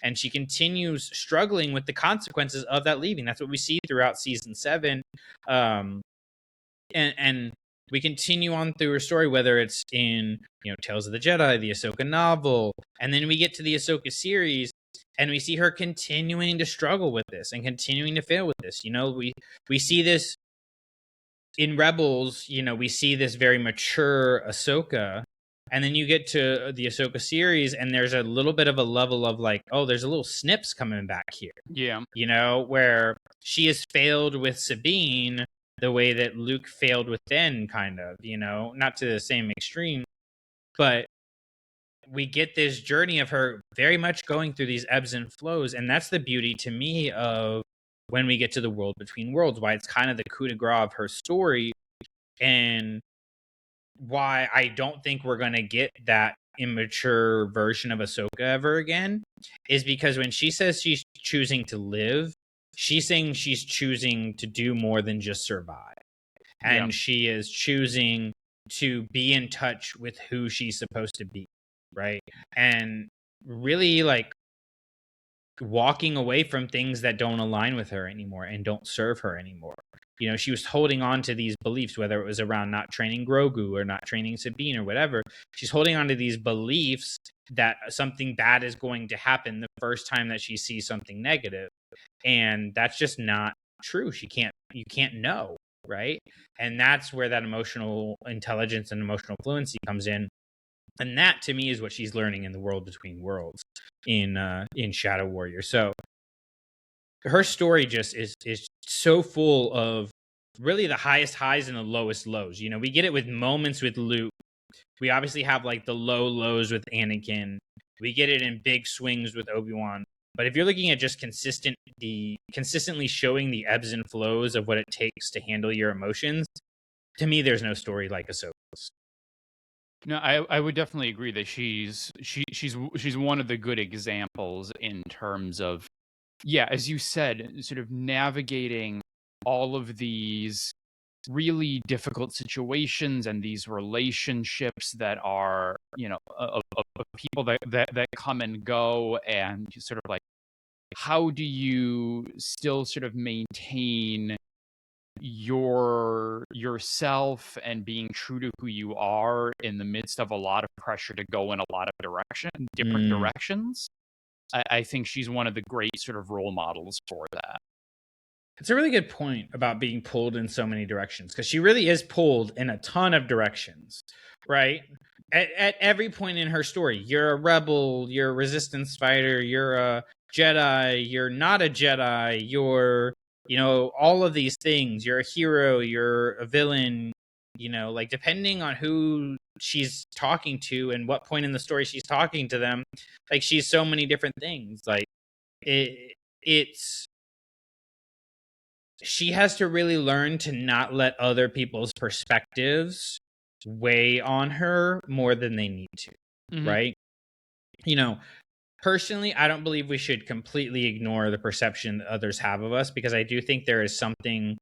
and she continues struggling with the consequences of that leaving. That's what we see throughout season 7. And we continue on through her story, whether it's in, Tales of the Jedi, the Ahsoka novel, and then we get to the Ahsoka series, and we see her continuing to struggle with this and continuing to fail with this. We see this in Rebels. We see this very mature Ahsoka, and then you get to the Ahsoka series, and there's a little bit of a level of like, oh, there's a little snips coming back here. Yeah. Where she has failed with Sabine the way that Luke failed with Ben, kind of, not to the same extreme, but we get this journey of her very much going through these ebbs and flows. And that's the beauty to me of when we get to the World Between Worlds, why it's kind of the coup de grace of her story, and why I don't think we're going to get that immature version of Ahsoka ever again, is because when she says she's choosing to live, she's saying she's choosing to do more than just survive. And she is choosing to be in touch with who she's supposed to be, right? And really like walking away from things that don't align with her anymore and don't serve her anymore. She was holding on to these beliefs, whether it was around not training Grogu or not training Sabine or whatever. She's holding on to these beliefs that something bad is going to happen the first time that she sees something negative. And that's just not true. You can't know, right? And that's where that emotional intelligence and emotional fluency comes in. And that to me is what she's learning in the World Between Worlds in Shadow Warrior. So her story just is so full of really the highest highs and the lowest lows. We get it with moments with Luke. We obviously have like the low lows with Anakin. We get it in big swings with Obi-Wan. But if you're looking at just consistently showing the ebbs and flows of what it takes to handle your emotions, to me, there's no story like Ahsoka's. No, I would definitely agree that she's one of the good examples in terms of, as you said, sort of navigating all of these really difficult situations and these relationships that are, of people that come and go, and sort of like, how do you still sort of maintain yourself and being true to who you are in the midst of a lot of pressure to go in a lot of different directions? I think she's one of the great sort of role models for that. It's a really good point about being pulled in so many directions, because she really is pulled in a ton of directions, right? at every point in her story. You're a rebel, you're a resistance fighter, you're a Jedi, you're not a Jedi, you're, all of these things. You're a hero, you're a villain, like depending on who she's talking to and what point in the story she's talking to them, like she's so many different things. Like it's she has to really learn to not let other people's perspectives weigh on her more than they need to, right? Personally, I don't believe we should completely ignore the perception that others have of us, because I do think there is something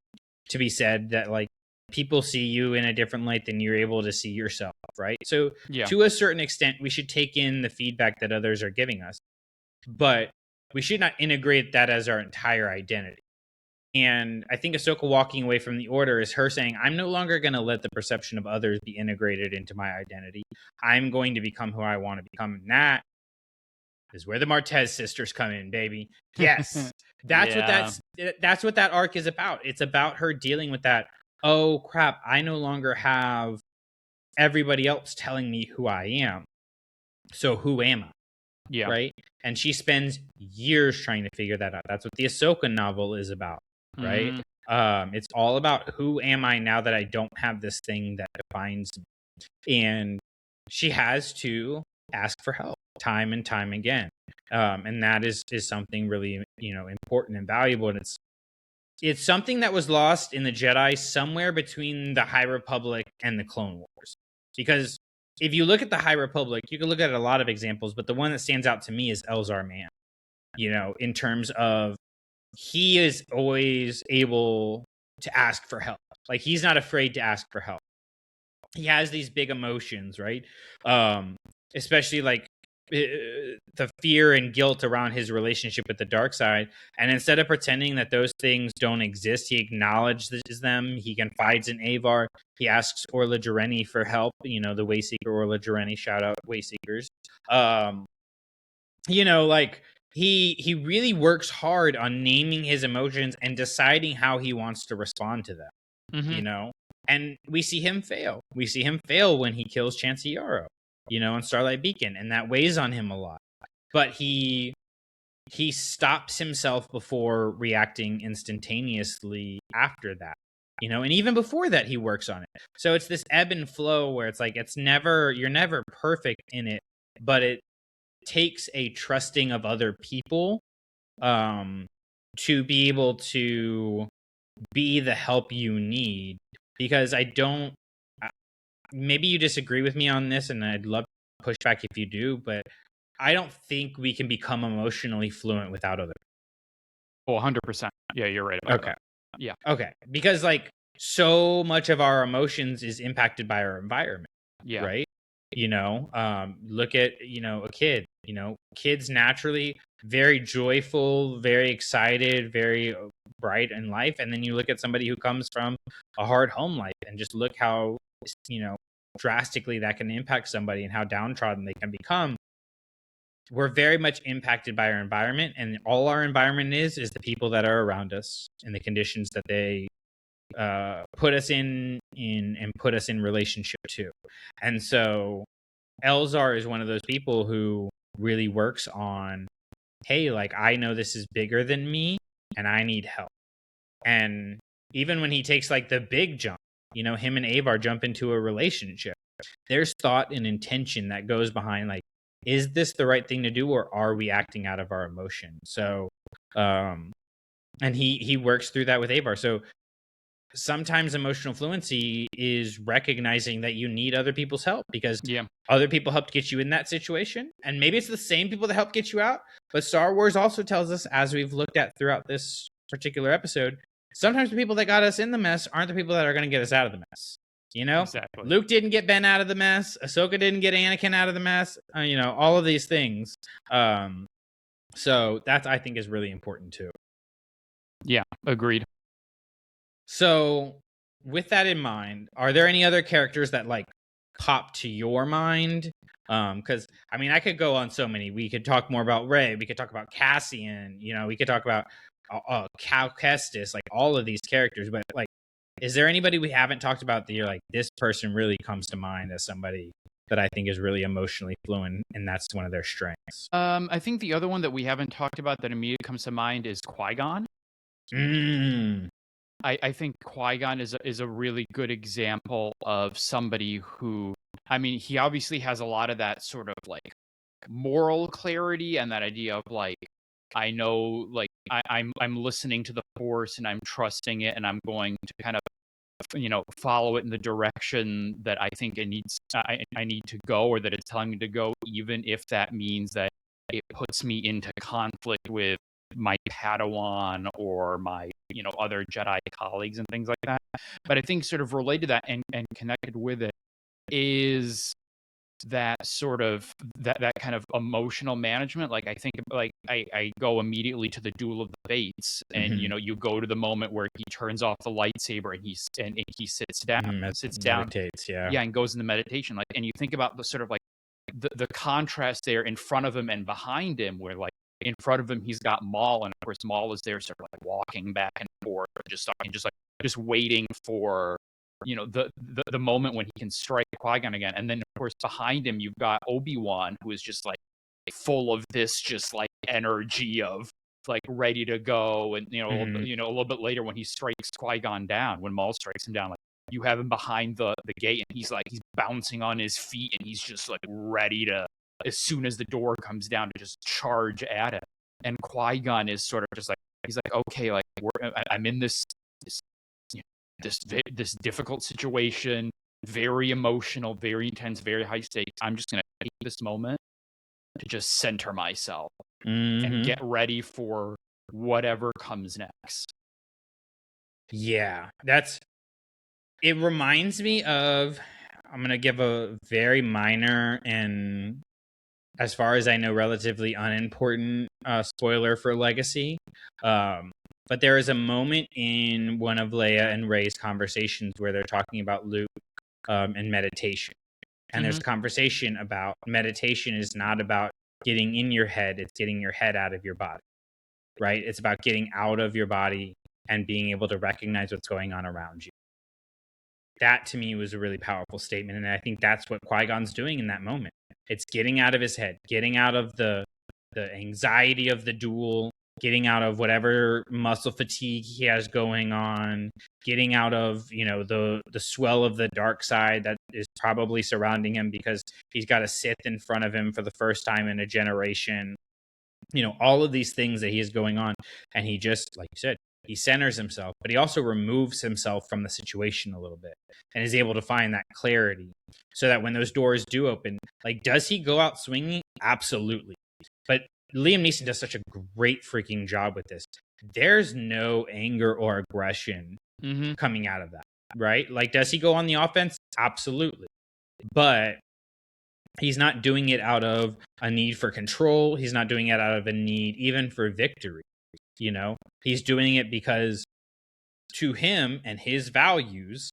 to be said that, like, people see you in a different light than you're able to see yourself, right? So to a certain extent, we should take in the feedback that others are giving us, but we should not integrate that as our entire identity. And I think Ahsoka walking away from the Order is her saying, I'm no longer going to let the perception of others be integrated into my identity. I'm going to become who I want to become. And that is where the Martez sisters come in, baby. Yes. That's what that arc is about. It's about her dealing with that. Oh crap, I no longer have everybody else telling me who I am. So who am I? Yeah. Right? And she spends years trying to figure that out. That's what the Ahsoka novel is about, right? It's all about who am I now that I don't have this thing that defines me. And she has to ask for help time and time again. And that is something really, important and valuable. And it's something that was lost in the Jedi somewhere between the High Republic and the Clone Wars. Because if you look at the High Republic, you can look at a lot of examples, but the one that stands out to me is Elzar Mann. In terms of, he is always able to ask for help. Like, he's not afraid to ask for help. He has these big emotions, right? Especially like the fear and guilt around his relationship with the dark side. And instead of pretending that those things don't exist, he acknowledges them. He confides in Avar. He asks Orla Jareni for help. The Wayseeker Orla Jareni, shout out Wayseekers. Like, he really works hard on naming his emotions and deciding how he wants to respond to them. And we see him fail. We see him fail when he kills Chancey Yarrow, on Starlight Beacon, and that weighs on him a lot. But he stops himself before reacting instantaneously after that, and even before that, he works on it. So it's this ebb and flow where it's like, you're never perfect in it, but it takes a trusting of other people to be able to be the help you need. Because maybe you disagree with me on this, and I'd love to push back if you do, but I don't think we can become emotionally fluent without other people. 100%. Yeah, you're right about that. Yeah. Okay. Because, like, so much of our emotions is impacted by our environment. Yeah. Right? Look at, a kid. Kids naturally very joyful, very excited, very bright in life. And then you look at somebody who comes from a hard home life, and just look how, drastically that can impact somebody and how downtrodden they can become. We're very much impacted by our environment, and all our environment is the people that are around us and the conditions that they put us in and put us in relationship to. And so Elzar is one of those people who really works on, hey, like, I know this is bigger than me and I need help. And even when he takes, like, the big jump, him and Avar jump into a relationship, there's thought and intention that goes behind, like, is this the right thing to do, or are we acting out of our emotion? So and he works through that with Avar. So sometimes emotional fluency is recognizing that you need other people's help, because other people helped get you in that situation, and maybe it's the same people that helped get you out. But Star Wars also tells us, as we've looked at throughout this particular episode, sometimes the people that got us in the mess aren't the people that are going to get us out of the mess. Exactly. Luke didn't get Ben out of the mess. Ahsoka didn't get Anakin out of the mess. All of these things. So that, I think, is really important too. Yeah, agreed. So with that in mind, are there any other characters that, like, pop to your mind? Because, I mean, I could go on so many. We could talk more about Rey. We could talk about Cassian. We could talk about Cal Kestis, like, all of these characters. But, like, is there anybody we haven't talked about that you're like, this person really comes to mind as somebody that I think is really emotionally fluent, and that's one of their strengths. I think the other one that we haven't talked about that immediately comes to mind is Qui-Gon. Mm. I think Qui-Gon is a really good example of somebody who, I mean, he obviously has a lot of that sort of like moral clarity and that idea of like, I know, like I'm listening to the Force and I'm trusting it and I'm going to kind of follow it in the direction that I think I need to go, or that it's telling me to go, even if that means that it puts me into conflict with my Padawan or my other Jedi colleagues and things like that. But I think sort of related to that and connected with it is that sort of that kind of emotional management. Like I think like I go immediately to the Duel of the Fates, and Mm-hmm. you go to the moment where he turns off the lightsaber and he sits down Meditates, yeah. yeah, and goes into meditation. Like, and you think about the sort of like the contrast there in front of him and behind him, where like in front of him he's got Maul, and of course Maul is there sort of like walking back and forth, just waiting for the moment when he can strike Qui-Gon again. And then of course behind him you've got Obi-Wan, who is just like full of this just like energy of like ready to go. And Mm-hmm. a little bit later when he strikes Qui-Gon down, when Maul strikes him down, like you have him behind the gate and he's bouncing on his feet and he's just like ready to, as soon as the door comes down, to just charge at it. And Qui-Gon is sort of just like, he's like, okay, like I'm in this this difficult situation, very emotional, very intense, very high stakes. I'm just going to take this moment to just center myself and Mm-hmm. get ready for whatever comes next. Yeah, it reminds me of, I'm going to give a very minor and, as far as I know, relatively unimportant spoiler for Legacy. But there is a moment in one of Leia and Rey's conversations where they're talking about Luke and meditation. And there's conversation about meditation is not about getting in your head, it's getting your head out of your body, right? It's about getting out of your body and being able to recognize what's going on around you. That to me was a really powerful statement. And I think that's what Qui-Gon's doing in that moment. It's getting out of his head, getting out of the anxiety of the duel, getting out of whatever muscle fatigue he has going on, getting out of the swell of the dark side that is probably surrounding him because he's got a Sith in front of him for the first time in a generation. All of these things that he has going on, and he just, like you said, he centers himself, but he also removes himself from the situation a little bit and is able to find that clarity so that when those doors do open, like, does he go out swinging? Absolutely. But Liam Neeson does such a great freaking job with this. There's no anger or aggression coming out of that, right? Like, does he go on the offense? Absolutely. But he's not doing it out of a need for control. He's not doing it out of a need even for victory. He's doing it because, to him and his values,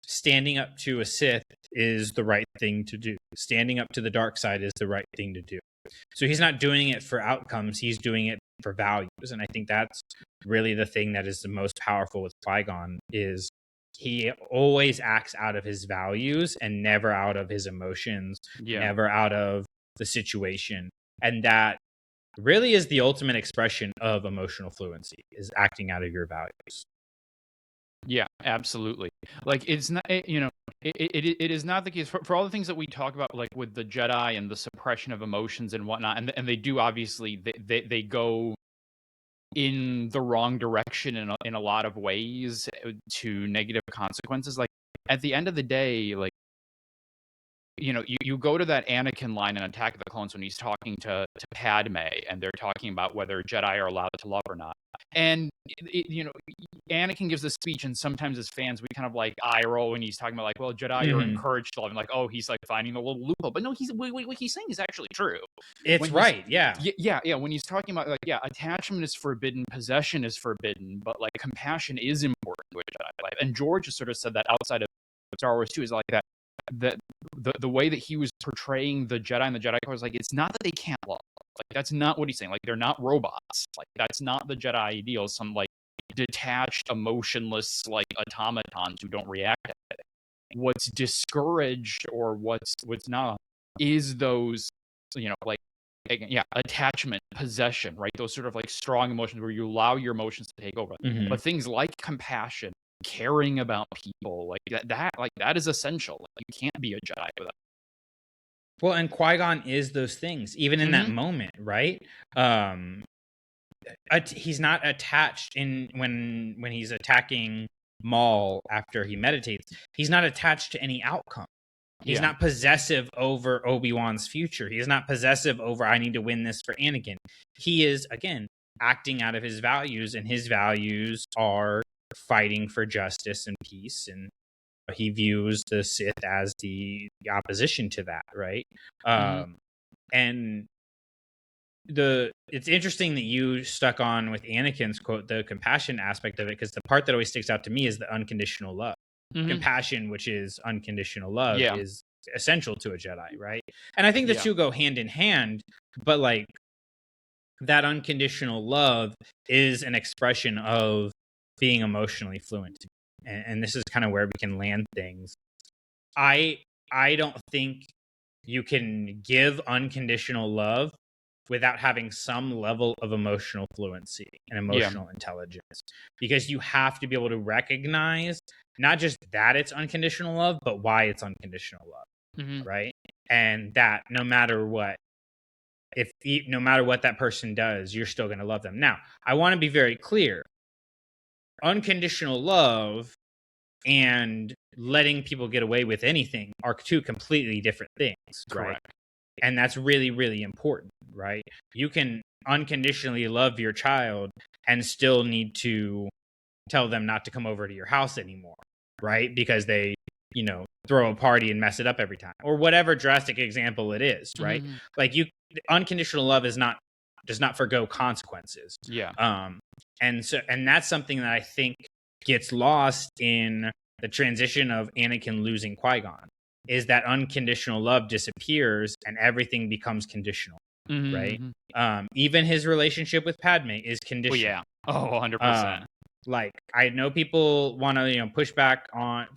standing up to a Sith is the right thing to do. Standing up to the dark side is the right thing to do. So he's not doing it for outcomes. He's doing it for values. And I think that's really the thing that is the most powerful with Qui-Gon, is he always acts out of his values and never out of his emotions, never out of the situation. And that really is the ultimate expression of emotional fluency, is acting out of your values. Yeah, absolutely. Like, it's not, it is not the case for all the things that we talk about, like with the Jedi and the suppression of emotions and whatnot. And they do, obviously, they go in the wrong direction in a lot of ways, to negative consequences. Like, at the end of the day, like, you go to that Anakin line in Attack of the Clones when he's talking to Padme, and they're talking about whether Jedi are allowed to love or not. And Anakin gives a speech, and sometimes as fans we kind of like eye roll when he's talking about, like, well, Jedi are encouraged to love, and like, oh, he's like finding a little loophole. But no, what he's saying is actually true. It's right, yeah. Yeah. When he's talking about, like, yeah, attachment is forbidden, possession is forbidden, but like compassion is important to a Jedi life. And George has sort of said that outside of Star Wars too, is like that the way that he was portraying the Jedi and the Jedi Code is like, it's not that they can't love. Like, that's not what he's saying. Like, they're not robots. Like, that's not the Jedi ideal. Some like detached, emotionless, like automatons who don't react to it. what's discouraged or what's not is those, attachment, possession, right? Those sort of like strong emotions where you allow your emotions to take over. Mm-hmm. But things like compassion, caring about people, like that is essential. Like, you can't be a Jedi without. Well, and Qui-Gon is those things, even in that moment, right? He's not attached in when he's attacking Maul after he meditates. He's not attached to any outcome. He's not possessive over Obi-Wan's future. He is not possessive over, I need to win this for Anakin. He is, again, acting out of his values, and his values are fighting for justice and peace, and he views the Sith as the opposition to that, right? And it's interesting that you stuck on with Anakin's quote the compassion aspect of it, because the part that always sticks out to me is the unconditional love. Compassion, which is unconditional love, is essential to a Jedi, right? And I think the two go hand in hand, but like that unconditional love is an expression of being emotionally fluent. And this is kind of where we can land things. I don't think you can give unconditional love without having some level of emotional fluency and emotional intelligence, because you have to be able to recognize not just that it's unconditional love, but why it's unconditional love, right? And that no matter what that person does, you're still going to love them. Now, I want to be very clear. Unconditional love and letting people get away with anything are two completely different things, right? Correct. And that's really, really important, right? You can unconditionally love your child and still need to tell them not to come over to your house anymore, right? Because they, throw a party and mess it up every time, or whatever drastic example it is, right? Like unconditional love does not forgo consequences. And that's something that I think gets lost in the transition of Anakin losing Qui-Gon, is that unconditional love disappears and everything becomes conditional, right? Even his relationship with Padme is conditional. Oh, yeah. 100%. Like, I know people want to, push back on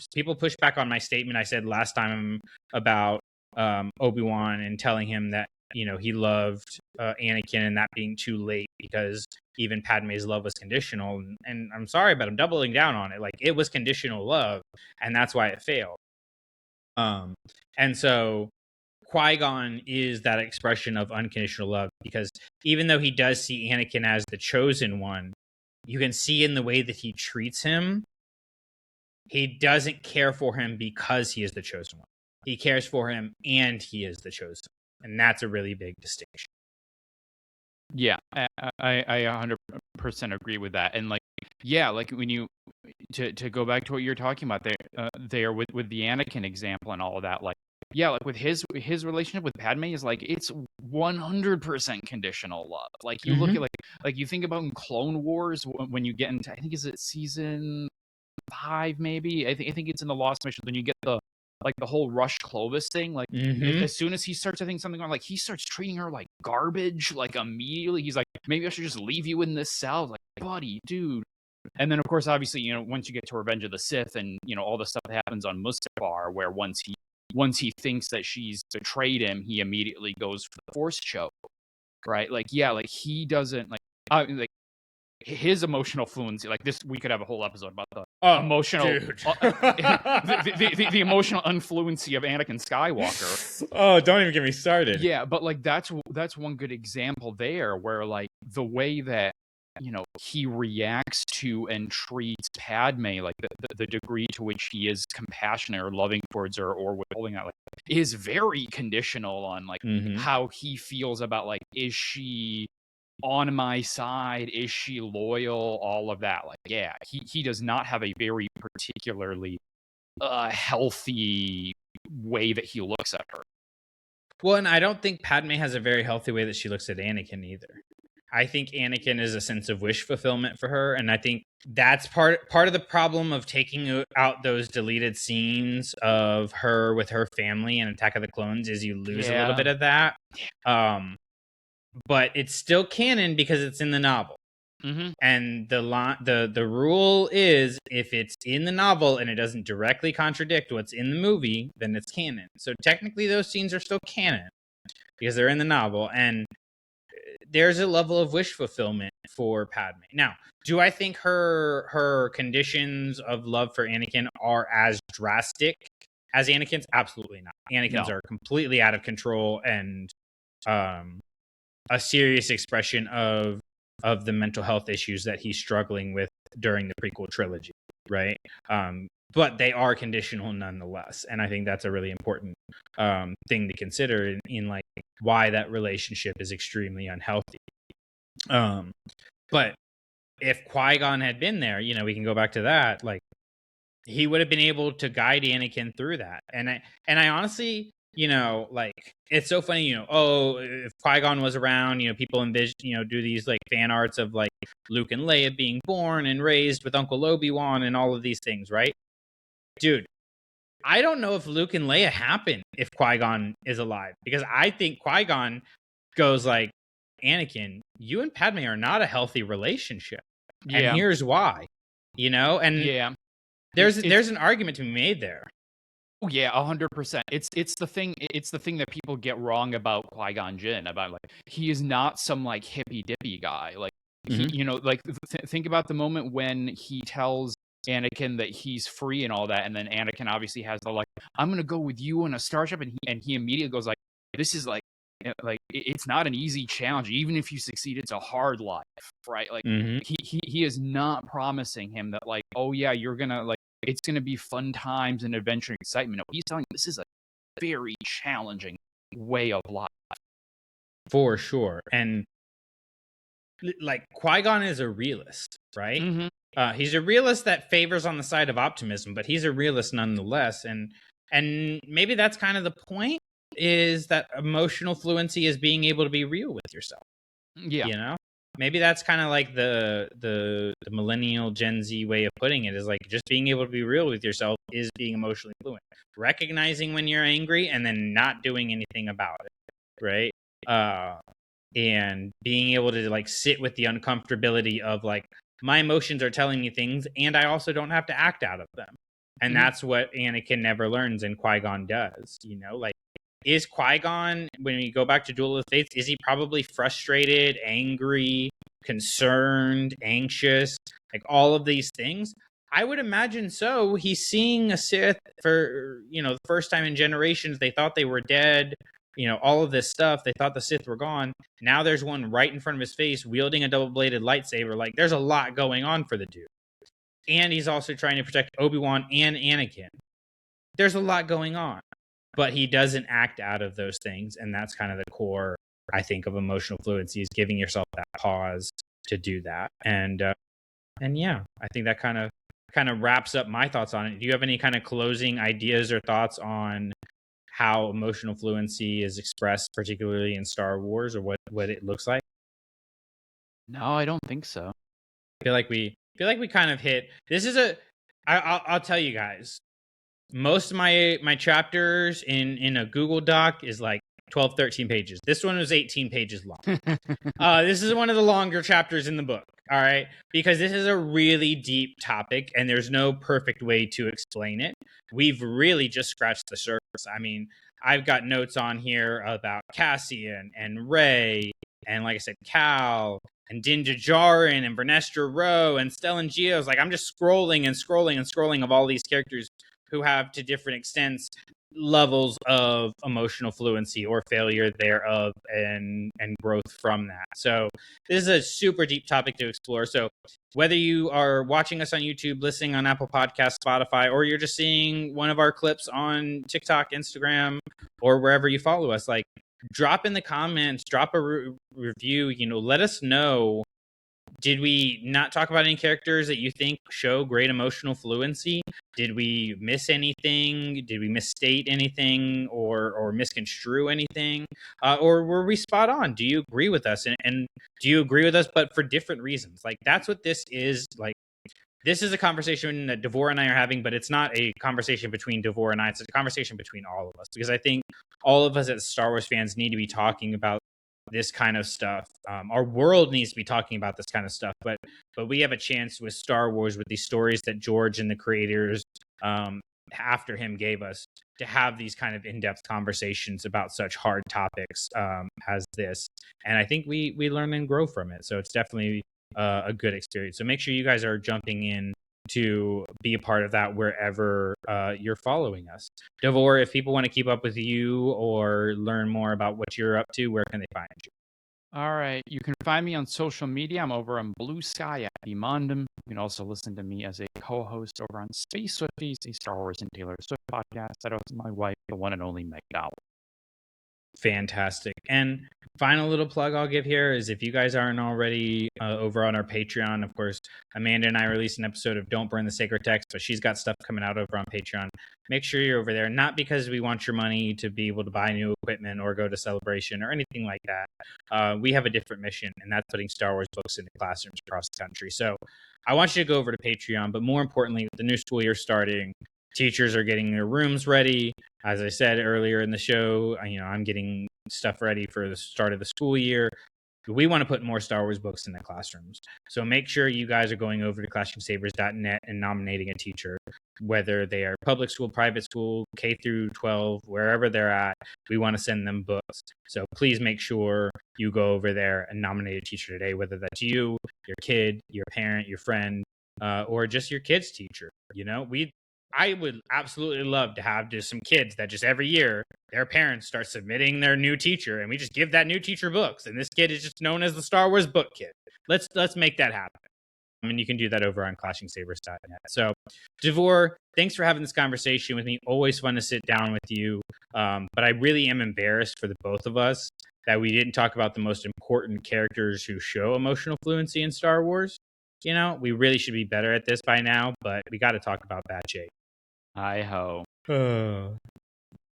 my statement I said last time about Obi-Wan and telling him that, he loved Anakin, and that being too late because even Padme's love was conditional. And I'm sorry, but I'm doubling down on it. Like, it was conditional love, and that's why it failed. And so Qui-Gon is that expression of unconditional love, because even though he does see Anakin as the chosen one, you can see in the way that he treats him, he doesn't care for him because he is the chosen one. He cares for him and he is the chosen. And that's a really big distinction. Yeah, I 100% agree with that. And like when you to go back to what you're talking about there with the Anakin example and all of that, like with his relationship with Padme is like, it's 100% conditional love. Like, you look at like you think about in Clone Wars when you get into, I think, is it season 5 maybe? I think it's in the Lost Mission, when you get the whole Rush Clovis thing. Like, as soon as he starts, I think, something on, like, he starts treating her like garbage, like, immediately. He's like, maybe I should just leave you in this cell. Like, buddy, dude. And then, of course, obviously, once you get to Revenge of the Sith and, all the stuff that happens on Mustafar, where once he thinks that she's betrayed him, he immediately goes for the Force choke, right? Like, he doesn't, like his emotional fluency, like this, we could have a whole episode about the emotional, the emotional unfluency of Anakin Skywalker. Oh, don't even get me started. Yeah, but like that's one good example there, where like the way that he reacts to and treats Padme, like the degree to which he is compassionate or loving towards her or withholding that, like, is very conditional on like how he feels about, like, is she on my side, is she loyal, all of that. Like, yeah, he does not have a very particularly healthy way that he looks at her. Well, and I don't think Padme has a very healthy way that she looks at Anakin either. I think Anakin is a sense of wish fulfillment for her, and I think that's part of the problem of taking out those deleted scenes of her with her family in Attack of the Clones, is you lose a little bit of that. But it's still canon because it's in the novel. Mm-hmm. And the rule is, if it's in the novel and it doesn't directly contradict what's in the movie, then it's canon. So technically those scenes are still canon because they're in the novel, and there's a level of wish fulfillment for Padme. Now, do I think her conditions of love for Anakin are as drastic as Anakin's? Absolutely not. Anakin's No. are completely out of control and a serious expression of the mental health issues that he's struggling with during the prequel trilogy, right? But they are conditional nonetheless, and I think that's a really important thing to consider in like why that relationship is extremely unhealthy. But if Qui-Gon had been there, we can go back to that. Like, he would have been able to guide Anakin through that, and I honestly, like, it's so funny, if Qui-Gon was around, people envision, do these like fan arts of like Luke and Leia being born and raised with Uncle Obi-Wan and all of these things, right? Dude, I don't know if Luke and Leia happen if Qui-Gon is alive, because I think Qui-Gon goes like, Anakin, you and Padme are not a healthy relationship, and here's why, and there's an argument to be made there. Oh yeah, 100%. It's the thing that people get wrong about Qui-Gon Jinn, about like he is not some like hippy dippy guy. Like he, like think about the moment when he tells Anakin that he's free and all that, and then Anakin obviously has the like, I'm gonna go with you in a starship, and he immediately goes like, this is like it's not an easy challenge. Even if you succeed, it's a hard life, right? Like he is not promising him that like, oh yeah, you're gonna like, it's going to be fun times and adventure and excitement. No, he's telling you this is a very challenging way of life. For sure. And like, Qui-Gon is a realist, right? Mm-hmm. He's a realist that favors on the side of optimism, but he's a realist nonetheless. And maybe that's kind of the point, is that emotional fluency is being able to be real with yourself. Yeah. Maybe that's kind of like the millennial Gen Z way of putting it, is like just being able to be real with yourself is being emotionally fluent. Recognizing when you're angry and then not doing anything about it, right? And being able to like sit with the uncomfortability of like, my emotions are telling me things and I also don't have to act out of them. And that's what Anakin never learns and Qui-Gon does, like, is Qui-Gon, when we go back to Duel of the Fates, is he probably frustrated, angry, concerned, anxious, like all of these things? I would imagine so. He's seeing a Sith for, the first time in generations. They thought they were dead, all of this stuff. They thought the Sith were gone. Now there's one right in front of his face wielding a double-bladed lightsaber. Like, there's a lot going on for the dude. And he's also trying to protect Obi-Wan and Anakin. There's a lot going on. But he doesn't act out of those things, and that's kind of the core, I think, of emotional fluency, is giving yourself that pause to do that. And yeah, I think that kind of wraps up my thoughts on it. Do you have any kind of closing ideas or thoughts on how emotional fluency is expressed, particularly in Star Wars, or what it looks like? No, I don't think so. I feel like we kind of hit. This is I'll tell you guys. Most of my chapters in a Google Doc is like 12, 13 pages. This one was 18 pages long. This is one of the longer chapters in the book, all right? Because this is a really deep topic, and there's no perfect way to explain it. We've really just scratched the surface. I mean, I've got notes on here about Cassian and Rey, and like I said, Cal, and Din Djarin, and Vernestra Rowe, and Stellan Gios. Like, I'm just scrolling and scrolling and scrolling of all these characters who have, to different extents, levels of emotional fluency or failure thereof, and growth from that. So this is a super deep topic to explore. So whether you are watching us on YouTube, listening on Apple Podcasts, Spotify, or you're just seeing one of our clips on TikTok, Instagram, or wherever you follow us, like, drop in the comments, drop a review, let us know, did we not talk about any characters that you think show great emotional fluency? Did we miss anything? Did we misstate anything or misconstrue anything? Or were we spot on? Do you agree with us? And do you agree with us, but for different reasons? Like, that's what this is. Like, this is a conversation that Davor and I are having, but it's not a conversation between Davor and I. It's a conversation between all of us, because I think all of us as Star Wars fans need to be talking about this kind of stuff. Our world needs to be talking about this kind of stuff, but we have a chance with Star Wars, with these stories that George and the creators after him gave us, to have these kind of in-depth conversations about such hard topics as this. And I think we learn and grow from it. So it's definitely a good experience. So make sure you guys are jumping in to be a part of that wherever you're following us. Davor, if people want to keep up with you or learn more about what you're up to, where can they find you? All right. You can find me on social media. I'm over on Blue Sky at Bemondum. You can also listen to me as a co-host over on Space Swifties, a Star Wars and Taylor Swift podcast. That was my wife, the one and only Meg Dowell. Fantastic. And final little plug I'll give here is, if you guys aren't already over on our Patreon, of course, Amanda and I released an episode of Don't Burn the Sacred Text, but she's got stuff coming out over on Patreon. Make sure you're over there, not because we want your money to be able to buy new equipment or go to Celebration or anything like that. We have a different mission, and that's putting Star Wars books into classrooms across the country. So I want you to go over to Patreon, but more importantly, with the new school year starting, teachers are getting their rooms ready. As I said earlier in the show, I'm getting stuff ready for the start of the school year. We want to put more Star Wars books in the classrooms. So make sure you guys are going over to classroomsabers.net and nominating a teacher, whether they are public school, private school, K through 12, wherever they're at. We want to send them books. So please make sure you go over there and nominate a teacher today, whether that's you, your kid, your parent, your friend, or just your kid's teacher. I would absolutely love to have just some kids that just every year their parents start submitting their new teacher, and we just give that new teacher books, and this kid is just known as the Star Wars book kid. Let's make that happen. And you can do that over on clashing-sabers.net. So, Davor, thanks for having this conversation with me. Always fun to sit down with you. But I really am embarrassed for the both of us that we didn't talk about the most important characters who show emotional fluency in Star Wars. We really should be better at this by now, but we got to talk about Bad Jake. Hi ho.